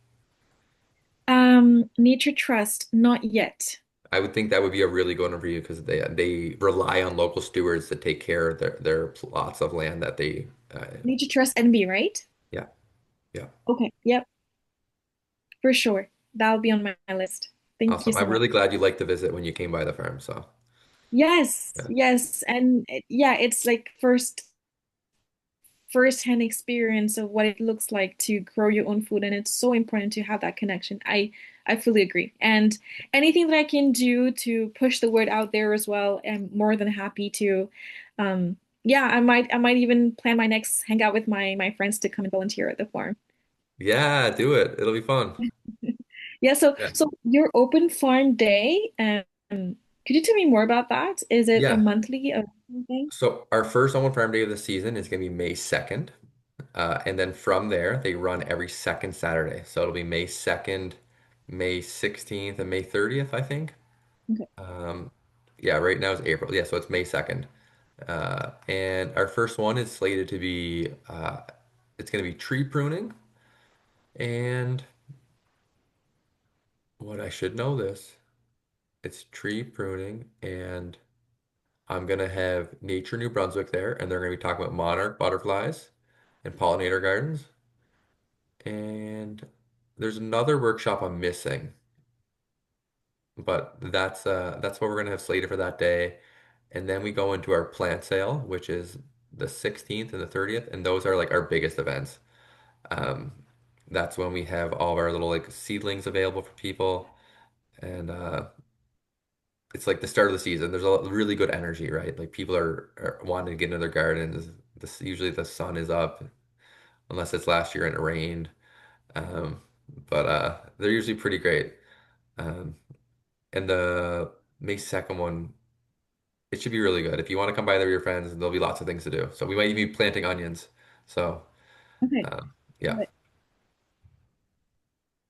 Nature Trust, not yet. I would think that would be a really good one for you because they rely on local stewards to take care of their plots of land that they Nature Trust NB, right? yeah, yeah. Okay. Yep. For sure. That'll be on my list. Thank you Awesome. so I'm much. really glad you liked the visit when you came by the farm. So, Yes, yeah. yes. And yeah, it's like first-hand experience of what it looks like to grow your own food, and it's so important to have that connection. I fully agree. And anything that I can do to push the word out there as well, I'm more than happy to. Yeah, I might even plan my next hangout with my friends to come and volunteer at the farm. Yeah, do it. It'll be fun. Yeah, so Yeah. so your open farm day, Could you tell me more about that? Is it a Yeah. monthly thing? So our first Open Farm Day of the season is going to be May 2nd. And then from there, they run every second Saturday. So it'll be May 2nd, May 16th, and May 30th, I think. Okay. Um, yeah, right now it's April. Yeah, so it's May 2nd. And our first one is slated to be, it's going to be tree pruning. And what I should know this, it's tree pruning. And I'm going to have Nature New Brunswick there. And they're going to be talking about monarch butterflies and pollinator gardens. And there's another workshop I'm missing, but that's what we're gonna have slated for that day. And then we go into our plant sale, which is the 16th and the 30th, and those are like our biggest events. Um, that's when we have all of our little like seedlings available for people, and it's like the start of the season. There's a really good energy, right? Like people are wanting to get into their gardens. Usually the sun is up, unless it's last year and it rained. Um, but they're usually pretty great. Um, and the May 2nd one, it should be really good. If you want to come by there with your friends, there'll be lots of things to do. So we might even be planting onions. So Okay. yeah. Got it.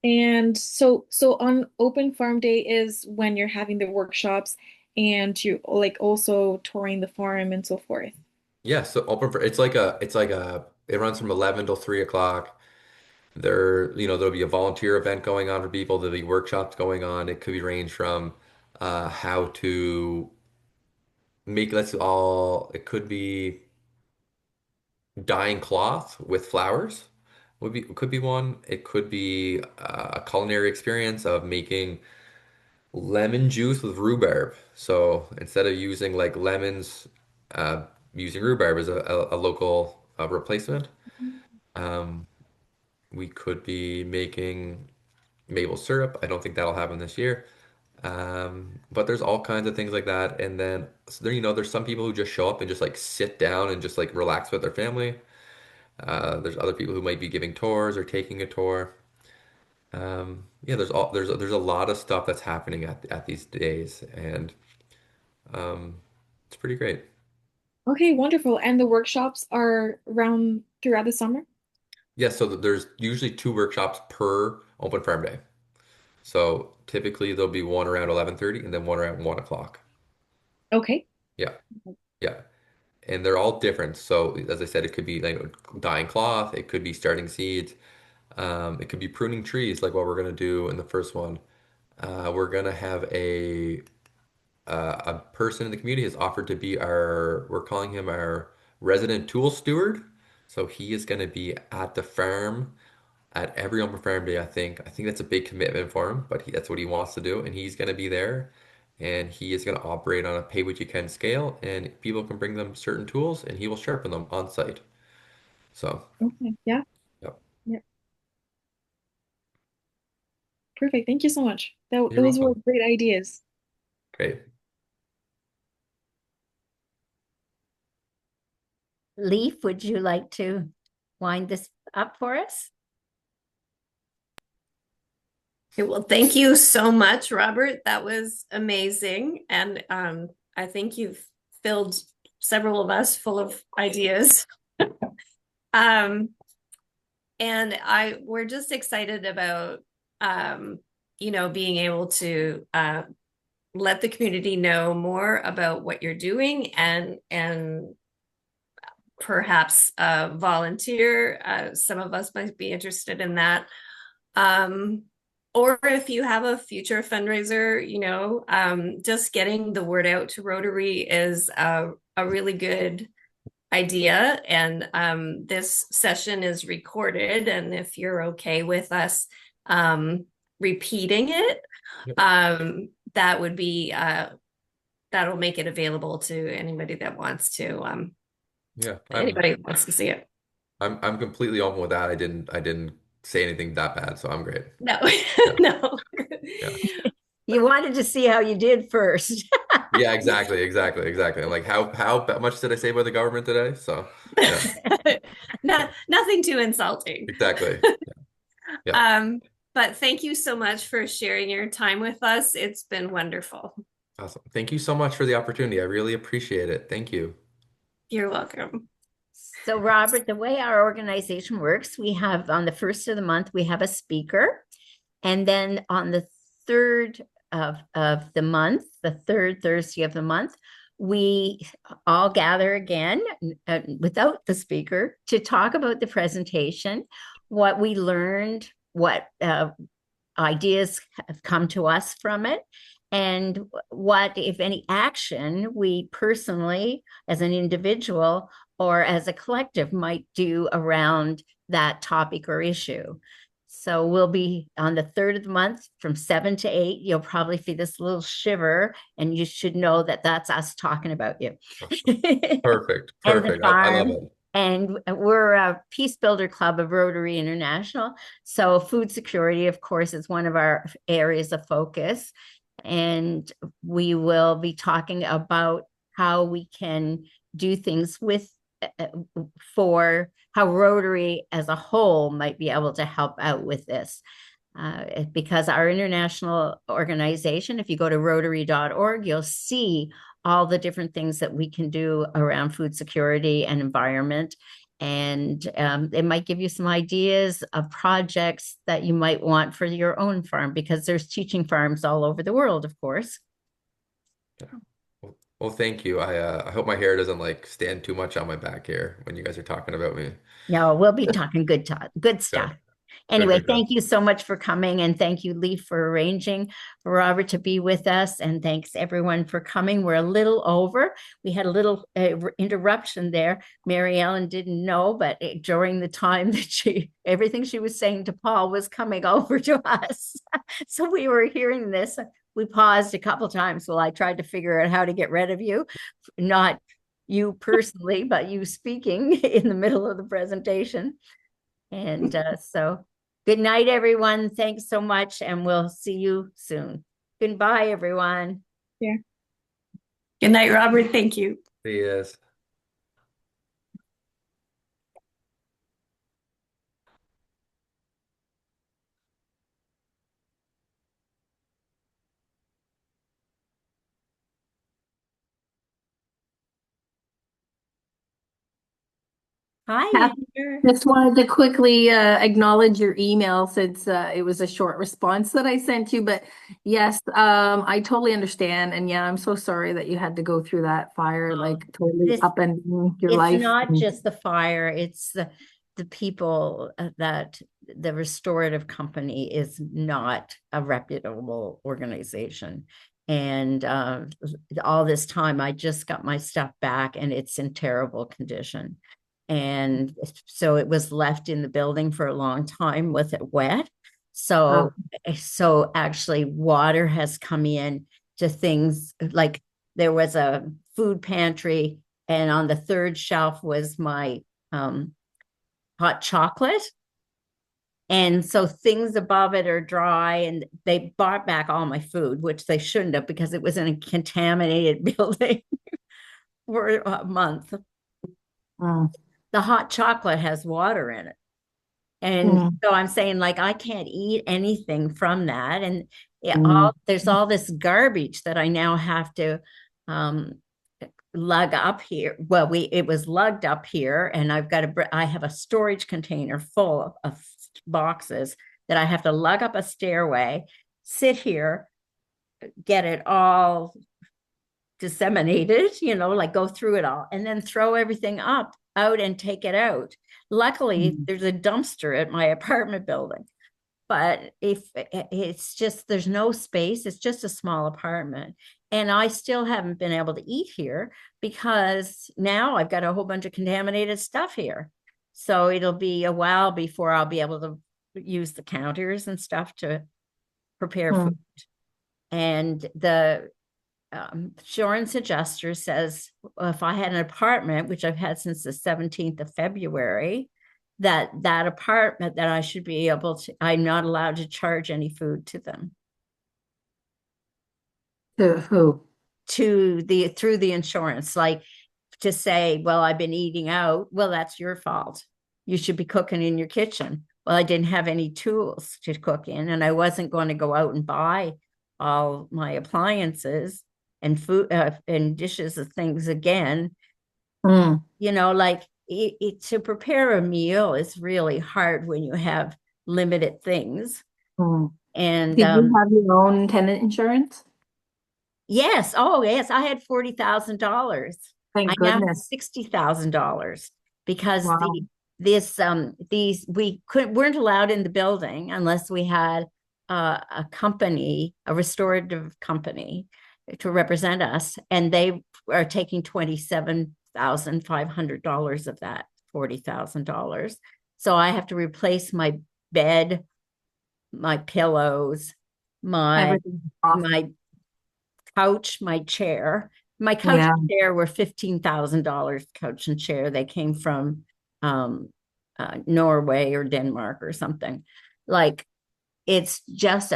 And so on open farm day is when you're having the workshops and you like also touring the farm and so forth. Yeah, so open for it runs from 11 till 3 o'clock. There'll be a volunteer event going on for people. There'll be workshops going on. It could be range from how to make let's all it could be dyeing cloth with flowers could be one. It could be a culinary experience of making lemon juice with rhubarb. So instead of using like lemons, uh, using rhubarb as a local replacement. Um, we could be making maple syrup. I don't think that'll happen this year. But there's all kinds of things like that. And then so there, there's some people who just show up and just like sit down and just like relax with their family. There's other people who might be giving tours or taking a tour. Yeah, there's a lot of stuff that's happening at these days, and um, it's pretty great. Okay, wonderful. And the workshops are around throughout the summer? Yeah, so there's usually two workshops per open farm day. So typically there'll be one around 11:30 and then one around 1 o'clock. Okay. Yeah, yeah, and they're all different. So as I said, it could be dyeing cloth, it could be starting seeds, it could be pruning trees, like what we're gonna do in the first one. We're gonna have a person in the community has offered to be we're calling him our resident tool steward. So he is going to be at the farm at every open farm day, I think. I think that's a big commitment for him, but that's what he wants to do. And he's going to be there and he is going to operate on a pay what you can scale. And people can bring them certain tools and he will sharpen them on site. So, Okay. Yeah. yeah, Yeah. Perfect. Thank you so much. you're Those were welcome. great ideas. Great. Leaf, would you like to wind this up for us? Okay, well, thank you so much, Robert. That was amazing. And I think you've filled several of us full of ideas. Um, and we're just excited about being able to let the community know more about what you're doing and perhaps volunteer. Some of us might be interested in that. Or if you have a future fundraiser, just getting the word out to Rotary is a really good idea. And this session is recorded. And if you're okay with us repeating it, Yep. that would be that'll make it available to anybody that wants to Yeah, anybody who wants to see it. I'm completely open with that. I didn't say anything that bad, so I'm great. No, Yeah, no. yeah. You wanted to see how you did first. Yeah, exactly. I'm like, how much did I say by the government today? So, yeah, Nothing too insulting. exactly. Yeah, Um, but thank you so much for sharing your time with us. It's been wonderful. Awesome. Thank you so much for the opportunity. I really appreciate it. Thank you. You're welcome. So, Robert, the way our organization works, we have on the first of the month, we have a speaker. And then on the third of the month, the third Thursday of the month, we all gather again without the speaker to talk about the presentation, what we learned, what ideas have come to us from it, and what, if any, action we personally, as an individual or as a collective, might do around that topic or issue. So we'll be on the third of the month from 7 to 8. You'll probably feel this little shiver, and you should know that that's us talking about you. Perfect. And the Perfect. I love farm. it. And we're a Peace Builder Club of Rotary International. So food security, of course, is one of our areas of focus. And we will be talking about how we can do things with for how Rotary as a whole might be able to help out with this. Because our international organization, if you go to rotary.org, you'll see all the different things that we can do around food security and environment. And it might give you some ideas of projects that you might want for your own farm, because there's teaching farms all over the world, of course. Yeah. Well, thank you. I hope my hair doesn't like stand too much on my back here when you guys are talking about me. No, we'll be talking good stuff. Good. Good, Anyway, good, good. thank you so much for coming, and thank you, Lee, for arranging for Robert to be with us. And thanks everyone for coming. We're a little over. We had a little interruption there. Mary Ellen didn't know, but during the time that everything she was saying to Paul was coming over to us. So we were hearing this. We paused a couple times while I tried to figure out how to get rid of you, not you personally, but you speaking in the middle of the presentation. And so good night, everyone. Thanks so much, and we'll see you soon. Goodbye, everyone. Yeah. Good night, Robert. Thank you. Yes. Hi. Kathy, just wanted to quickly acknowledge your email since it was a short response that I sent you. But yes, I totally understand. And yeah, I'm so sorry that you had to go through that fire, like totally This, upending your it's life. not just the fire, it's the people that the restorative company is not a reputable organization. And all this time, I just got my stuff back and it's in terrible condition. And so it was left in the building for a long time with it wet. So, so actually water has come in to things like there was a food pantry, and on the third shelf was my hot chocolate. And so things above it are dry, and they bought back all my food, which they shouldn't have because it was in a contaminated building for a month. The hot chocolate has water in it. And so I'm saying, like, I can't eat anything from that. And there's all this garbage that I now have to lug up here. Well, it was lugged up here, and I have a storage container full of boxes that I have to lug up a stairway, sit here, get it all disseminated, like go through it all, and then throw everything out and take it out. Luckily, there's a dumpster at my apartment building, but if it's just, there's no space, it's just a small apartment. And I still haven't been able to eat here because now I've got a whole bunch of contaminated stuff here. So it'll be a while before I'll be able to use the counters and stuff to prepare food. And the Insurance adjuster says, well, if I had an apartment, which I've had since the 17th of February, that apartment that I should be able to, I'm not allowed to charge any food to them. To who? Through the insurance, like to say, well, I've been eating out. Well, that's your fault. You should be cooking in your kitchen. Well, I didn't have any tools to cook in, and I wasn't going to go out and buy all my appliances. and food and dishes of things again. Mm, Like to prepare a meal is really hard when you have limited things. mm. And Did you have your own tenant insurance? yes, oh yes, I had $40,000. I Thank now have goodness. $60,000 because Wow. these we couldn't weren't allowed in the building unless we had a company, a restorative company to represent us, and they are taking $27,500 of that $40,000. So I have to replace my bed, my pillows, my Everything's off. my couch, my chair. My couch Yeah. and chair were $15,000 couch and chair. They came from Norway or Denmark or something. Like it's just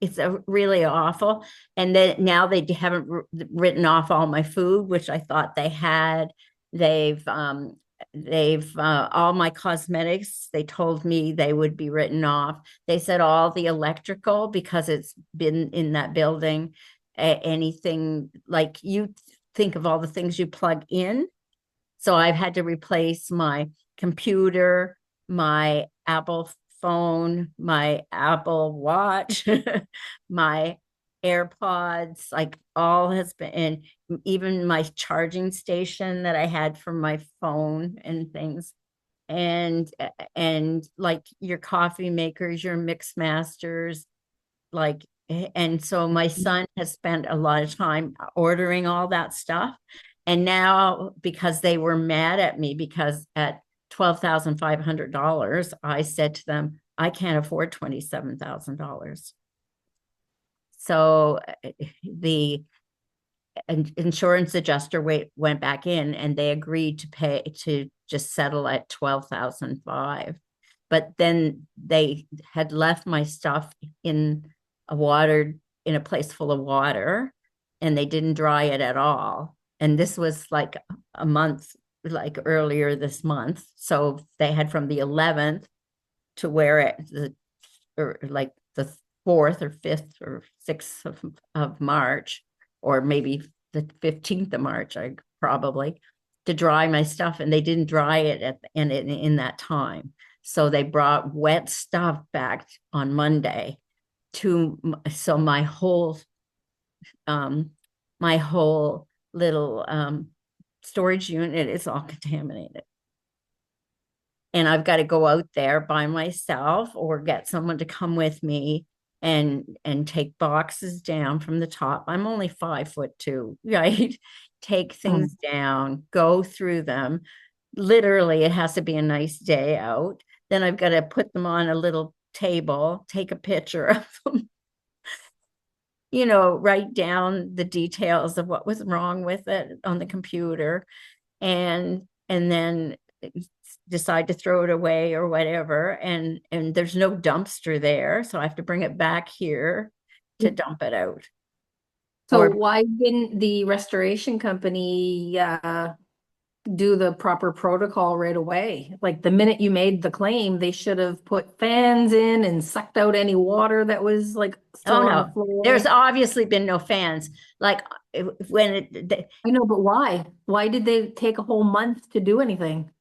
it's a really awful. And then now they haven't written off all my food, which I thought they had. They've all my cosmetics, they told me they would be written off. They said all the electrical, because it's been in that building, anything like you think of all the things you plug in. So I've had to replace my computer, my Apple phone, my Apple Watch, my AirPods, like all has been, and even my charging station that I had for my phone and things. And like your coffee makers, your mix masters, like, and so my son has spent a lot of time ordering all that stuff. And now, because they were mad at me, because at $12,500, I said to them, I can't afford $27,000. So the insurance adjuster went back in and they agreed to pay to just settle at 12,500. But then they had left my stuff in in a place full of water, and they didn't dry it at all. And this was like a month, like earlier this month. So they had from the 11th to where or like the 4th or 5th or 6th of March, or maybe the 15th of March, I probably, to dry my stuff, and they didn't dry it in that time. So they brought wet stuff back on Monday so my whole little storage unit is all contaminated. And I've got to go out there by myself or get someone to come with me and take boxes down from the top. I'm only 5'2", right? Take things down, go through them. Literally, it has to be a nice day out. Then I've got to put them on a little table, take a picture of them, write down the details of what was wrong with it on the computer, and then decide to throw it away or whatever. And there's no dumpster there, so I have to bring it back here to dump it out. So why didn't the restoration company do the proper protocol right away? Like the minute you made the claim, they should have put fans in and sucked out any water that was like still on the floor. There's obviously been no fans. Like I know, but why? Why did they take a whole month to do anything?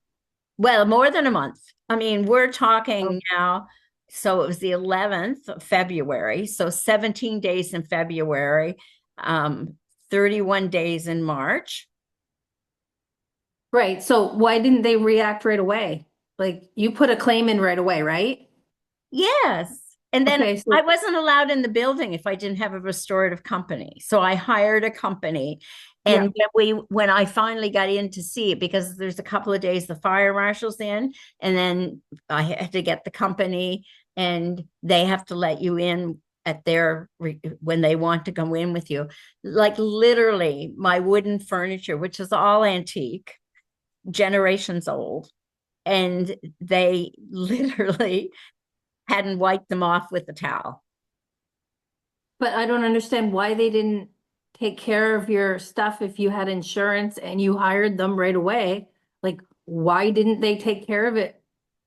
Well, more than a month. I mean, we're talking now. So it was the 11th of February. So 17 days in February, 31 days in March. Right. So why didn't they react right away? Like you put a claim in right away, right? Yes. And then Okay, so I wasn't allowed in the building if I didn't have a restorative company. So I hired a company. And when I finally got in to see it, because there's a couple of days the fire marshal's in, and then I had to get the company, and they have to let you in at when they want to come in with you. Like literally my wooden furniture, which is all antique, generations old, and they literally hadn't wiped them off with a towel. but I don't understand why they didn't take care of your stuff if you had insurance and you hired them right away. Like, why didn't they take care of it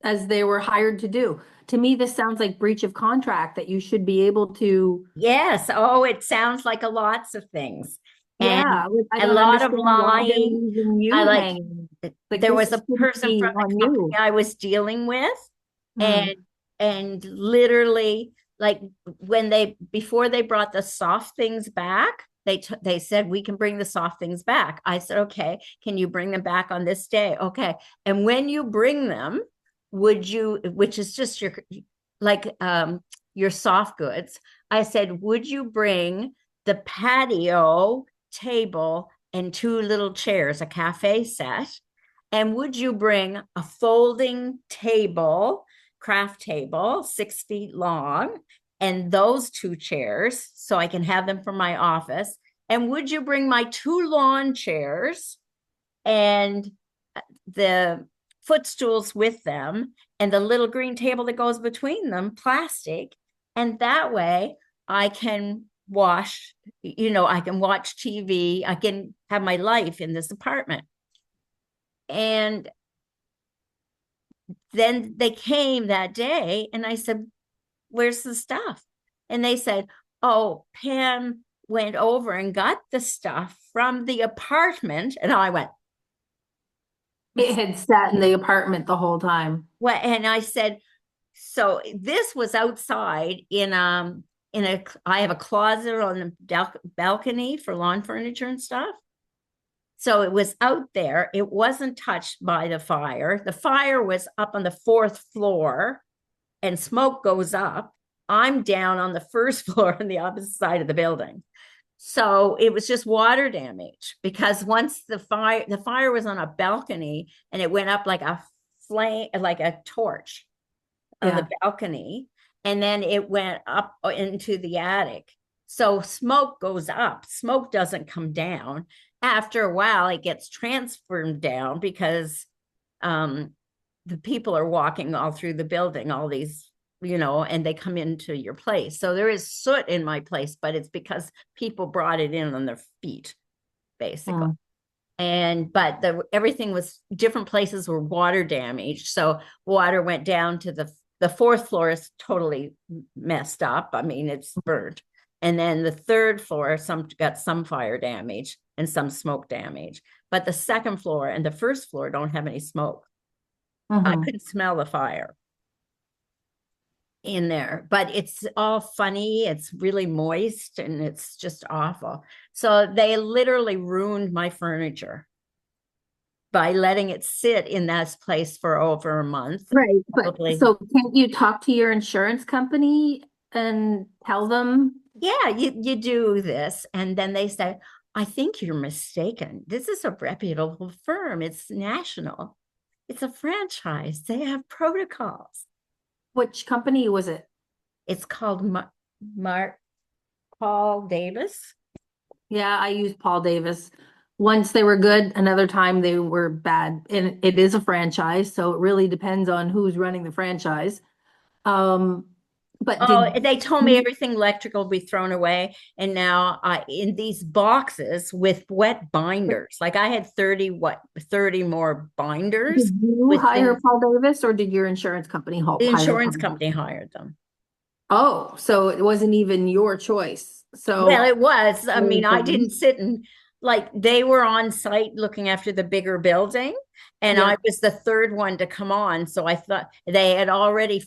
as they were hired to do? to me, this sounds like breach of contract that you should be able to. Yes. Oh, it sounds like a lots of things. And Yeah, like, I a don't lot of understand why they're lying. leaving I you like, hanging. Like there this was a shouldn't person be from the on company you. I was dealing with, Hmm. and literally, like, before they brought the soft things back, they said we can bring the soft things back. I said, okay, can you bring them back on this day? Okay. And when you bring them, which is just like your soft goods, I said, would you bring the patio table and two little chairs, a cafe set? And would you bring a folding table, craft table, 6 feet long, and those two chairs so I can have them for my office? And would you bring my two lawn chairs and the footstools with them and the little green table that goes between them, plastic? And that way I can I can watch TV, I can have my life in this apartment. And then they came that day and I said, where's the stuff? And they said, oh, Pam went over and got the stuff from the apartment. And I went, It had sat in the apartment the whole time. well, and I said, so this was outside I have a closet on the balcony for lawn furniture and stuff. So it was out there. It wasn't touched by the fire. The fire was up on the fourth floor and smoke goes up. I'm down on the first floor on the opposite side of the building. So it was just water damage because once the fire was on a balcony and it went up like a flame, like a torch on the balcony, and then it went up into the attic. So smoke goes up, smoke doesn't come down. After a while, it gets transferred down because the people are walking all through the building, all these, and they come into your place. So there is soot in my place, but it's because people brought it in on their feet, basically. But everything was, different places were water damaged. So water went down to the fourth floor is totally messed up. I mean, it's burnt. And then the third floor, got some fire damage and some smoke damage. But the second floor and the first floor don't have any smoke. I couldn't smell the fire in there, but it's all funny. It's really moist and it's just awful. So they literally ruined my furniture by letting it sit in that place for over a month. Right. Probably. But so can't you talk to your insurance company and tell them? Yeah, you do this. And then they say, I think you're mistaken. This is a reputable firm. It's national. It's a franchise. They have protocols. Which company was it? It's called Paul Davis. Yeah, I used Paul Davis. Once they were good, another time they were bad. And it is a franchise, so it really depends on who's running the franchise. But they told me everything electrical will be thrown away. And now in these boxes with wet binders, like I had 30 more binders. Did you hire Paul Davis or did your insurance company hire? The insurance company hired them. Oh, so it wasn't even your choice. So well, it was. I mean, I didn't sit and they were on site looking after the bigger building, and I was the third one to come on. So I thought they had already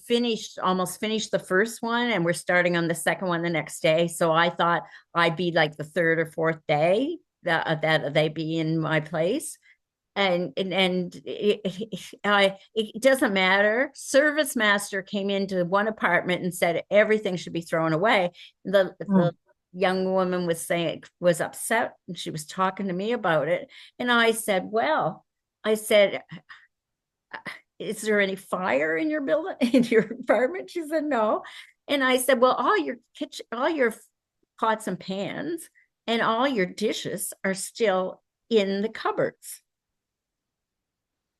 almost finished the first one, and we're starting on the second one the next day. So I thought I'd be like the third or fourth day that they be in my place. And it doesn't matter. Service master came into one apartment and said everything should be thrown away. The young woman was upset, and she was talking to me about it. And I said, is there any fire in your building, in your apartment? She said, no. And I said, well, all your pots and pans and all your dishes are still in the cupboards.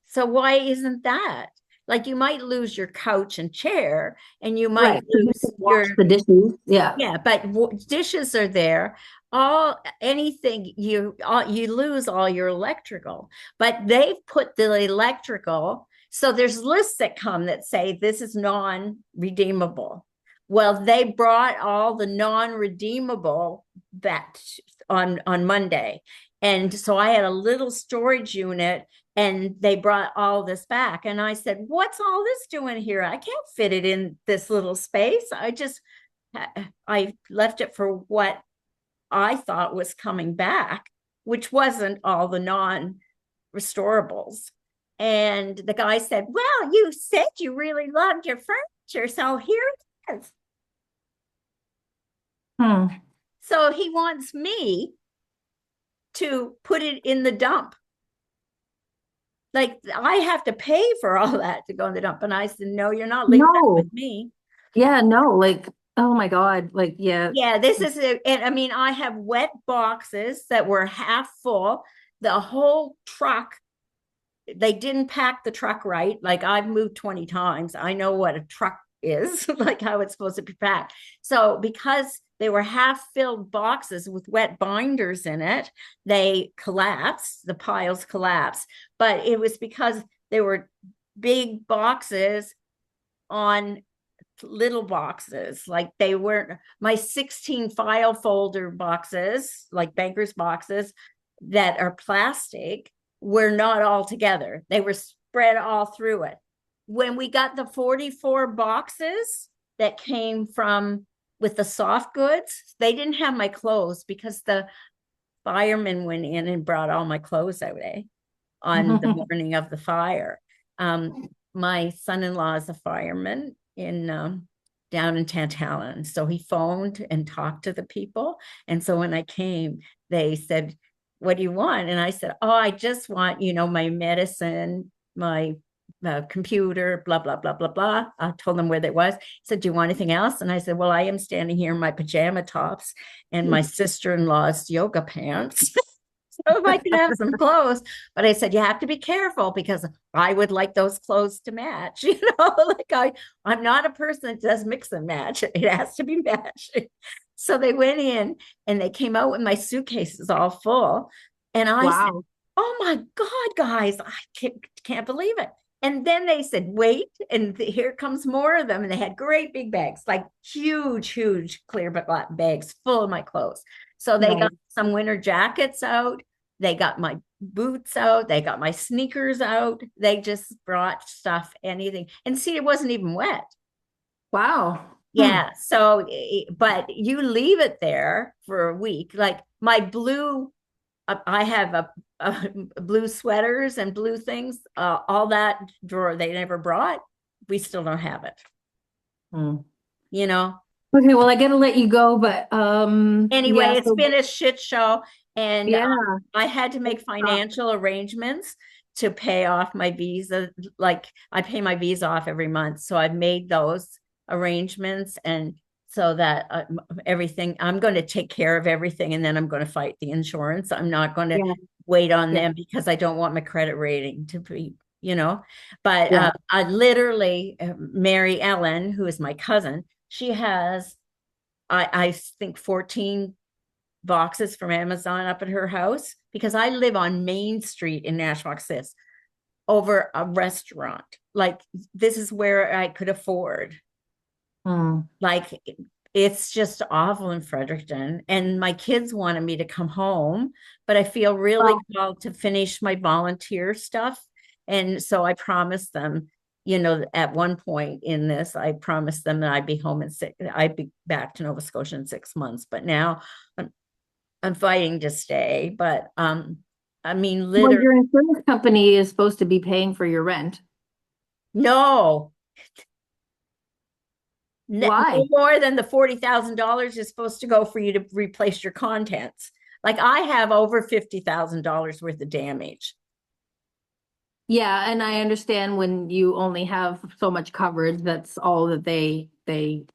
So why isn't that? Like you might lose your couch and chair, and you might lose the dishes. Yeah, but dishes are there. You lose all your electrical, but they've put the electrical So there's lists that come that say this is non-redeemable. Well, they brought all the non-redeemable back on Monday. And so I had a little storage unit and they brought all this back. And I said, what's all this doing here? I can't fit it in this little space. I left it for what I thought was coming back, which wasn't all the non-restorables. And the guy said, well, you said you really loved your furniture, so here it is. So he wants me to put it in the dump. Like I have to pay for all that to go in the dump. And I said, no, you're not leaving that No. with me. Yeah, no, like, oh my God, like, yeah. Yeah, this is it. And I mean, I have wet boxes that were half full. The whole truck, they didn't pack the truck right. Like I've moved 20 times. I know what a truck is, like how it's supposed to be packed. So because they were half filled boxes with wet binders in it, they collapsed, the piles collapsed. But it was because they were big boxes on little boxes. Like they weren't my 16 file folder boxes, like banker's boxes that are plastic, were not all together. They were spread all through it. When we got the 44 boxes that came from with the soft goods, they didn't have my clothes because the firemen went in and brought all my clothes out on the morning of the fire. My son-in-law is a fireman in down in Tantallon. So he phoned and talked to the people. And so when I came, they said, what do you want? And I said, oh, I just want, my medicine, my computer, blah, blah, blah, blah, blah. I told them where that was. He said, do you want anything else? And I said, well, I am standing here in my pajama tops and my sister-in-law's yoga pants. So if I can have some clothes. But I said, you have to be careful because I would like those clothes to match. Like I'm not a person that does mix and match. It has to be matched. So they went in and they came out with my suitcases all full. And I said, oh my God, guys, I can't believe it. And then they said, wait, and here comes more of them. And they had great big bags, like huge clear bags full of my clothes. So they got some winter jackets out. They got my boots out. They got my sneakers out. They just brought stuff, anything. And see, it wasn't even wet. Wow. Yeah. So, but you leave it there for a week. Like my blue, I have a blue sweaters and blue things, all that drawer they never brought. We still don't have it. Okay, well, I gotta let you go, but anyway, yeah, it's been a shit show. And yeah, I had to make financial arrangements to pay off my visa. Like I pay my visa off every month. So I've made those arrangements. And so that everything, I'm going to take care of everything. And then I'm going to fight the insurance. I'm not going to wait on them because I don't want my credit rating to be, but I literally, Mary Ellen, who is my cousin, she has, I think 14 boxes from Amazon up at her house because I live on Main Street in Nashwaaksis over a restaurant. Like this is where I could afford. Like it's just awful in Fredericton. And my kids wanted me to come home, but I feel really called to finish my volunteer stuff. And so I promised them, at one point in this, I promised them that I'd be home I'd be back to Nova Scotia in 6 months. But now I'm fighting to stay, but I mean, literally, your insurance company is supposed to be paying for your rent. No. Why? No more than the $40,000 is supposed to go for you to replace your contents. Like I have over $50,000 worth of damage. Yeah, and I understand when you only have so much coverage, that's all that they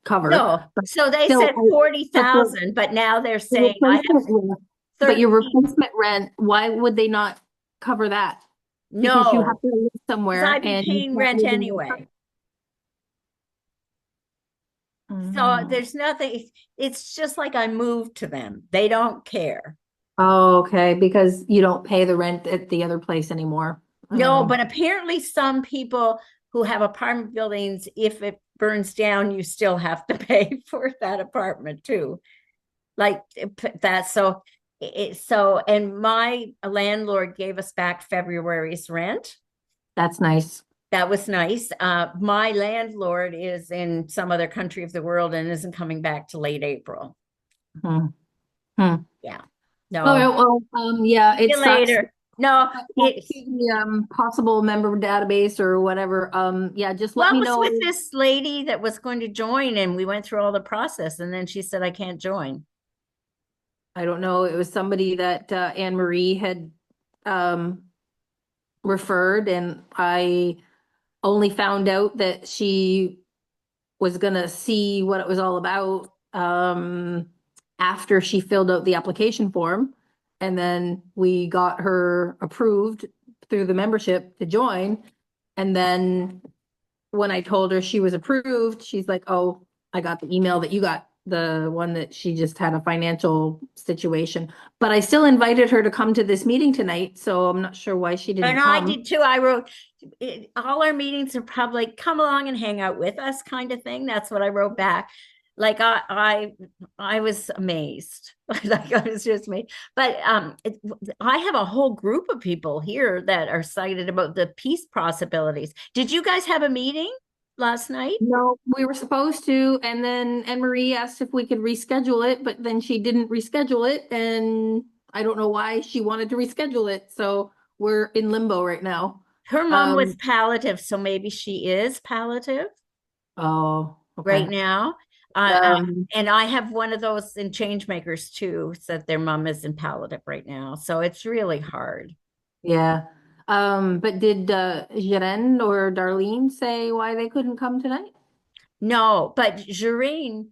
cover. No, so they said 40,000, but now they're saying I have 13. But your replacement rent, why would they not cover that? No, because you have to live somewhere. I've been paying rent anyway. So there's nothing. It's just like I moved to them. They don't care. Oh, okay, because you don't pay the rent at the other place anymore. No, but apparently some people who have apartment buildings, if it burns down, you still have to pay for that apartment too. Like that. And my landlord gave us back February's rent. That's nice. That was nice. My landlord is in some other country of the world and isn't coming back to late April. Hmm. Hmm. Yeah. All right, No. well, yeah, See it you sucks. later. No, The possible member database or whatever. Yeah, just let well, me it was know. with this lady that was going to join, and we went through all the process, and then she said, I can't join. I don't know. It was somebody that Anne Marie had um, referred, and I only found out that she was gonna see what it was all about after she filled out the application form. And then we got her approved through the membership to join. And then when I told her she was approved, she's like, oh, I got the email that you got, the one that she just had a financial situation. But I still invited her to come to this meeting tonight, so I'm not sure why she didn't And I come. did too. I wrote, all our meetings are public. Come along and hang out with us, kind of thing. That's what I wrote back. Like I was amazed. Like I was just amazed. But I have a whole group of people here that are excited about the peace possibilities. Did you guys have a meeting last night? No, we were supposed to, and then Anne Marie asked if we could reschedule it, but then she didn't reschedule it, and I don't know why she wanted to reschedule it. So we're in limbo right now. Her mom was palliative, so maybe she is palliative Oh, right okay. now. Um, And I have one of those in Changemakers too, said their mom is in palliative right now. So it's really hard. yeah. But did Jaren or Darlene say why they couldn't come tonight? No, but Jareen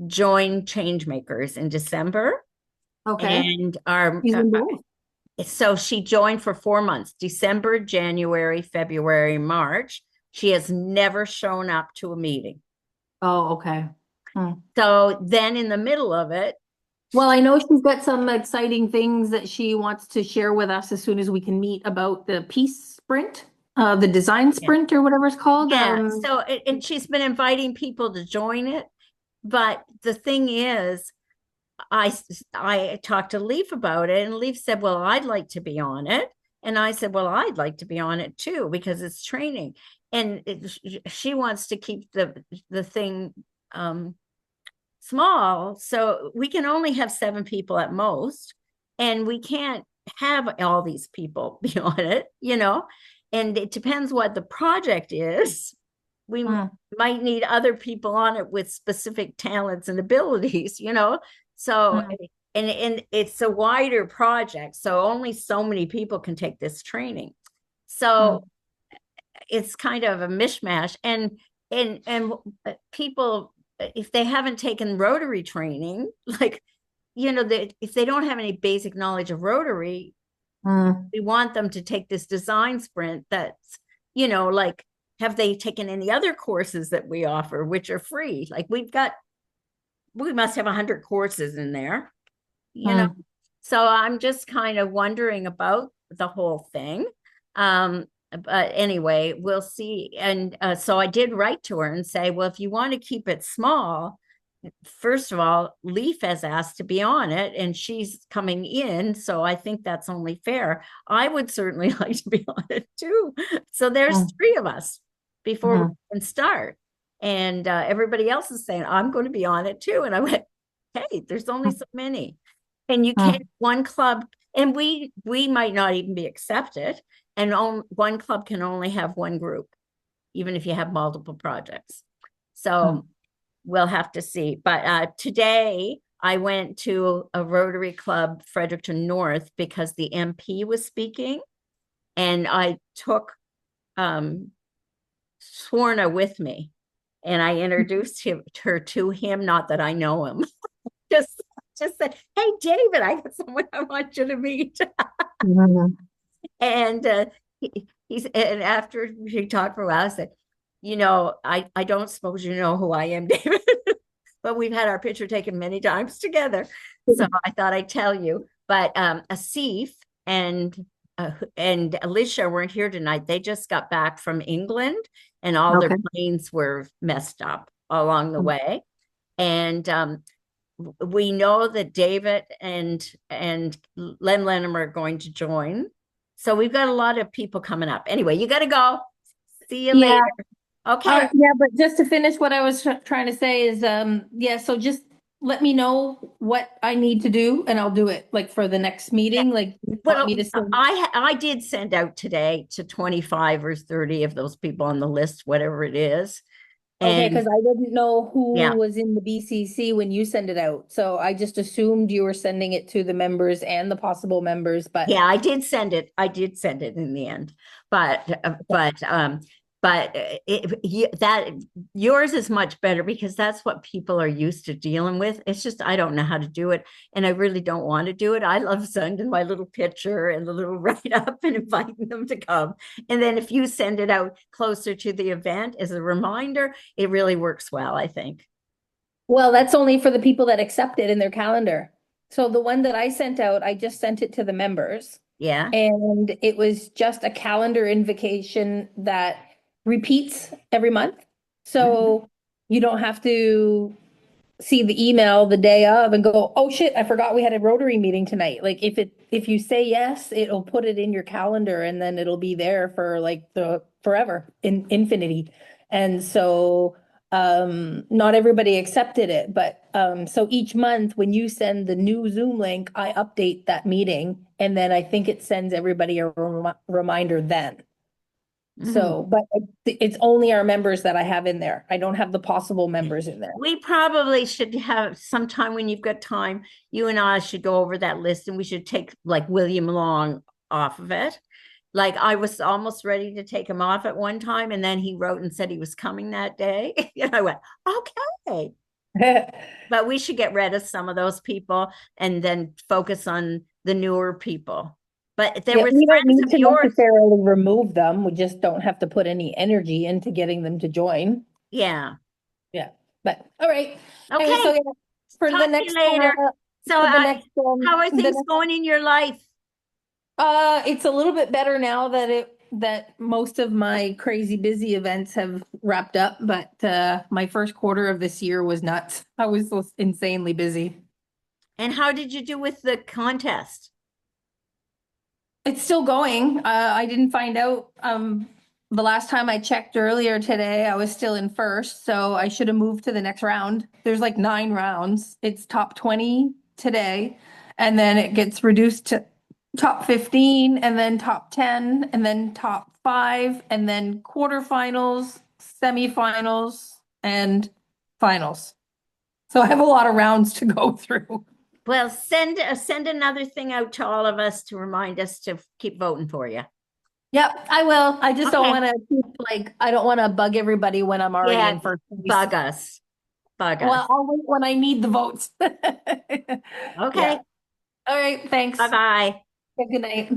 joined Changemakers in December. Okay. And our She's in both. so she joined for 4 months, December, January, February, March. She has never shown up to a meeting. Oh, okay. So then in the middle of it, Well, I know she's got some exciting things that she wants to share with us as soon as we can meet about the peace sprint, the design sprint or whatever it's called. yeah, so and she's been inviting people to join it. But the thing is, I talked to Leaf about it, and Leaf said, well, I'd like to be on it. And I said, well, I'd like to be on it too, because it's training. And she wants to keep the thing small. So we can only have 7 people at most. And we can't have all these people be on it, and it depends what the project is. We might need other people on it with specific talents and abilities, So, and it's a wider project, so only so many people can take this training. So it's kind of a mishmash, and people, if they haven't taken Rotary training, like, if they don't have any basic knowledge of Rotary, we want them to take this design sprint that's, like, have they taken any other courses that we offer, which are free? Like we must have 100 courses in there, So I'm just kind of wondering about the whole thing. But anyway, we'll see. And so I did write to her and say, well, if you want to keep it small, first of all, Leaf has asked to be on it and she's coming in. So I think that's only fair. I would certainly like to be on it too. So there's 3 of us before we can start. And everybody else is saying, I'm going to be on it too. And I went, hey, there's only so many. And you can't, one club, and we might not even be accepted. And one club can only have one group, even if you have multiple projects. So we'll have to see. But today I went to a Rotary Club, Fredericton North, because the MP was speaking. And I took Swarna with me. And I introduced her to him, not that I know him. just said, hey, David, I got someone I want you to meet. And and after she talked for a while, I said, I don't suppose you know who I am, David, but we've had our picture taken many times together. So I thought I'd tell you. But Asif and and Alicia weren't here tonight. They just got back from England, and all their Okay. planes were messed up along the way. And we know that David and Len Lenham are going to join. So we've got a lot of people coming up. Anyway, you got to go. See you Yeah. later. Okay. Yeah, but just to finish what I was trying to say is, yeah, so just let me know what I need to do and I'll do it like for the next meeting. Like, you want Well, me to send? I did send out today to 25 or 30 of those people on the list, whatever it is. Okay, And because I didn't know who yeah, was in the BCC when you send it out. So I just assumed you were sending it to the members and the possible members, but yeah, I did send it. I did send it in the end, but that yours is much better because that's what people are used to dealing with. It's just I don't know how to do it, and I really don't want to do it. I love sending my little picture and the little write up and inviting them to come. And then if you send it out closer to the event as a reminder, it really works well, I think. well, that's only for the people that accept it in their calendar. So the one that I sent out, I just sent it to the members. Yeah. And it was just a calendar invocation that repeats every month. So you don't have to see the email the day of and go, oh shit, I forgot we had a Rotary meeting tonight. Like if you say yes, it'll put it in your calendar and then it'll be there for like the forever in infinity. And so not everybody accepted it, but so each month when you send the new Zoom link, I update that meeting and then I think it sends everybody a reminder then. So, but it's only our members that I have in there. I don't have the possible members in there. We probably should have sometime when you've got time, you and I should go over that list and we should take like William Long off of it. Like I was almost ready to take him off at one time, and then he wrote and said he was coming that day. And I went, okay. But we should get rid of some of those people and then focus on the newer people. But there Yeah, was we don't friends need of to yours. necessarily remove them. We just don't have to put any energy into getting them to join. Yeah. Yeah, but all right. Anyway, Okay. so yeah, for Talk the to you next later. So for the next how are the things next, going in your life? it's a little bit better now that most of my crazy busy events have wrapped up, but my first quarter of this year was nuts. I was so insanely busy. And how did you do with the contest? It's still going. I didn't find out the last time I checked earlier today, I was still in first, so I should have moved to the next round. There's like 9 rounds. It's top 20 today, and then it gets reduced to top 15, and then top 10, and then top 5, and then quarterfinals, semifinals, and finals. So I have a lot of rounds to go through. Well, send another thing out to all of us to remind us to keep voting for you. Yep, I will. I just don't Okay. want to I don't want to bug everybody when I'm already Yeah, in first place. bug us. Bug Well, us. I'll wait when I need the votes. Okay. Yeah. All right, thanks. Bye-bye. Good night.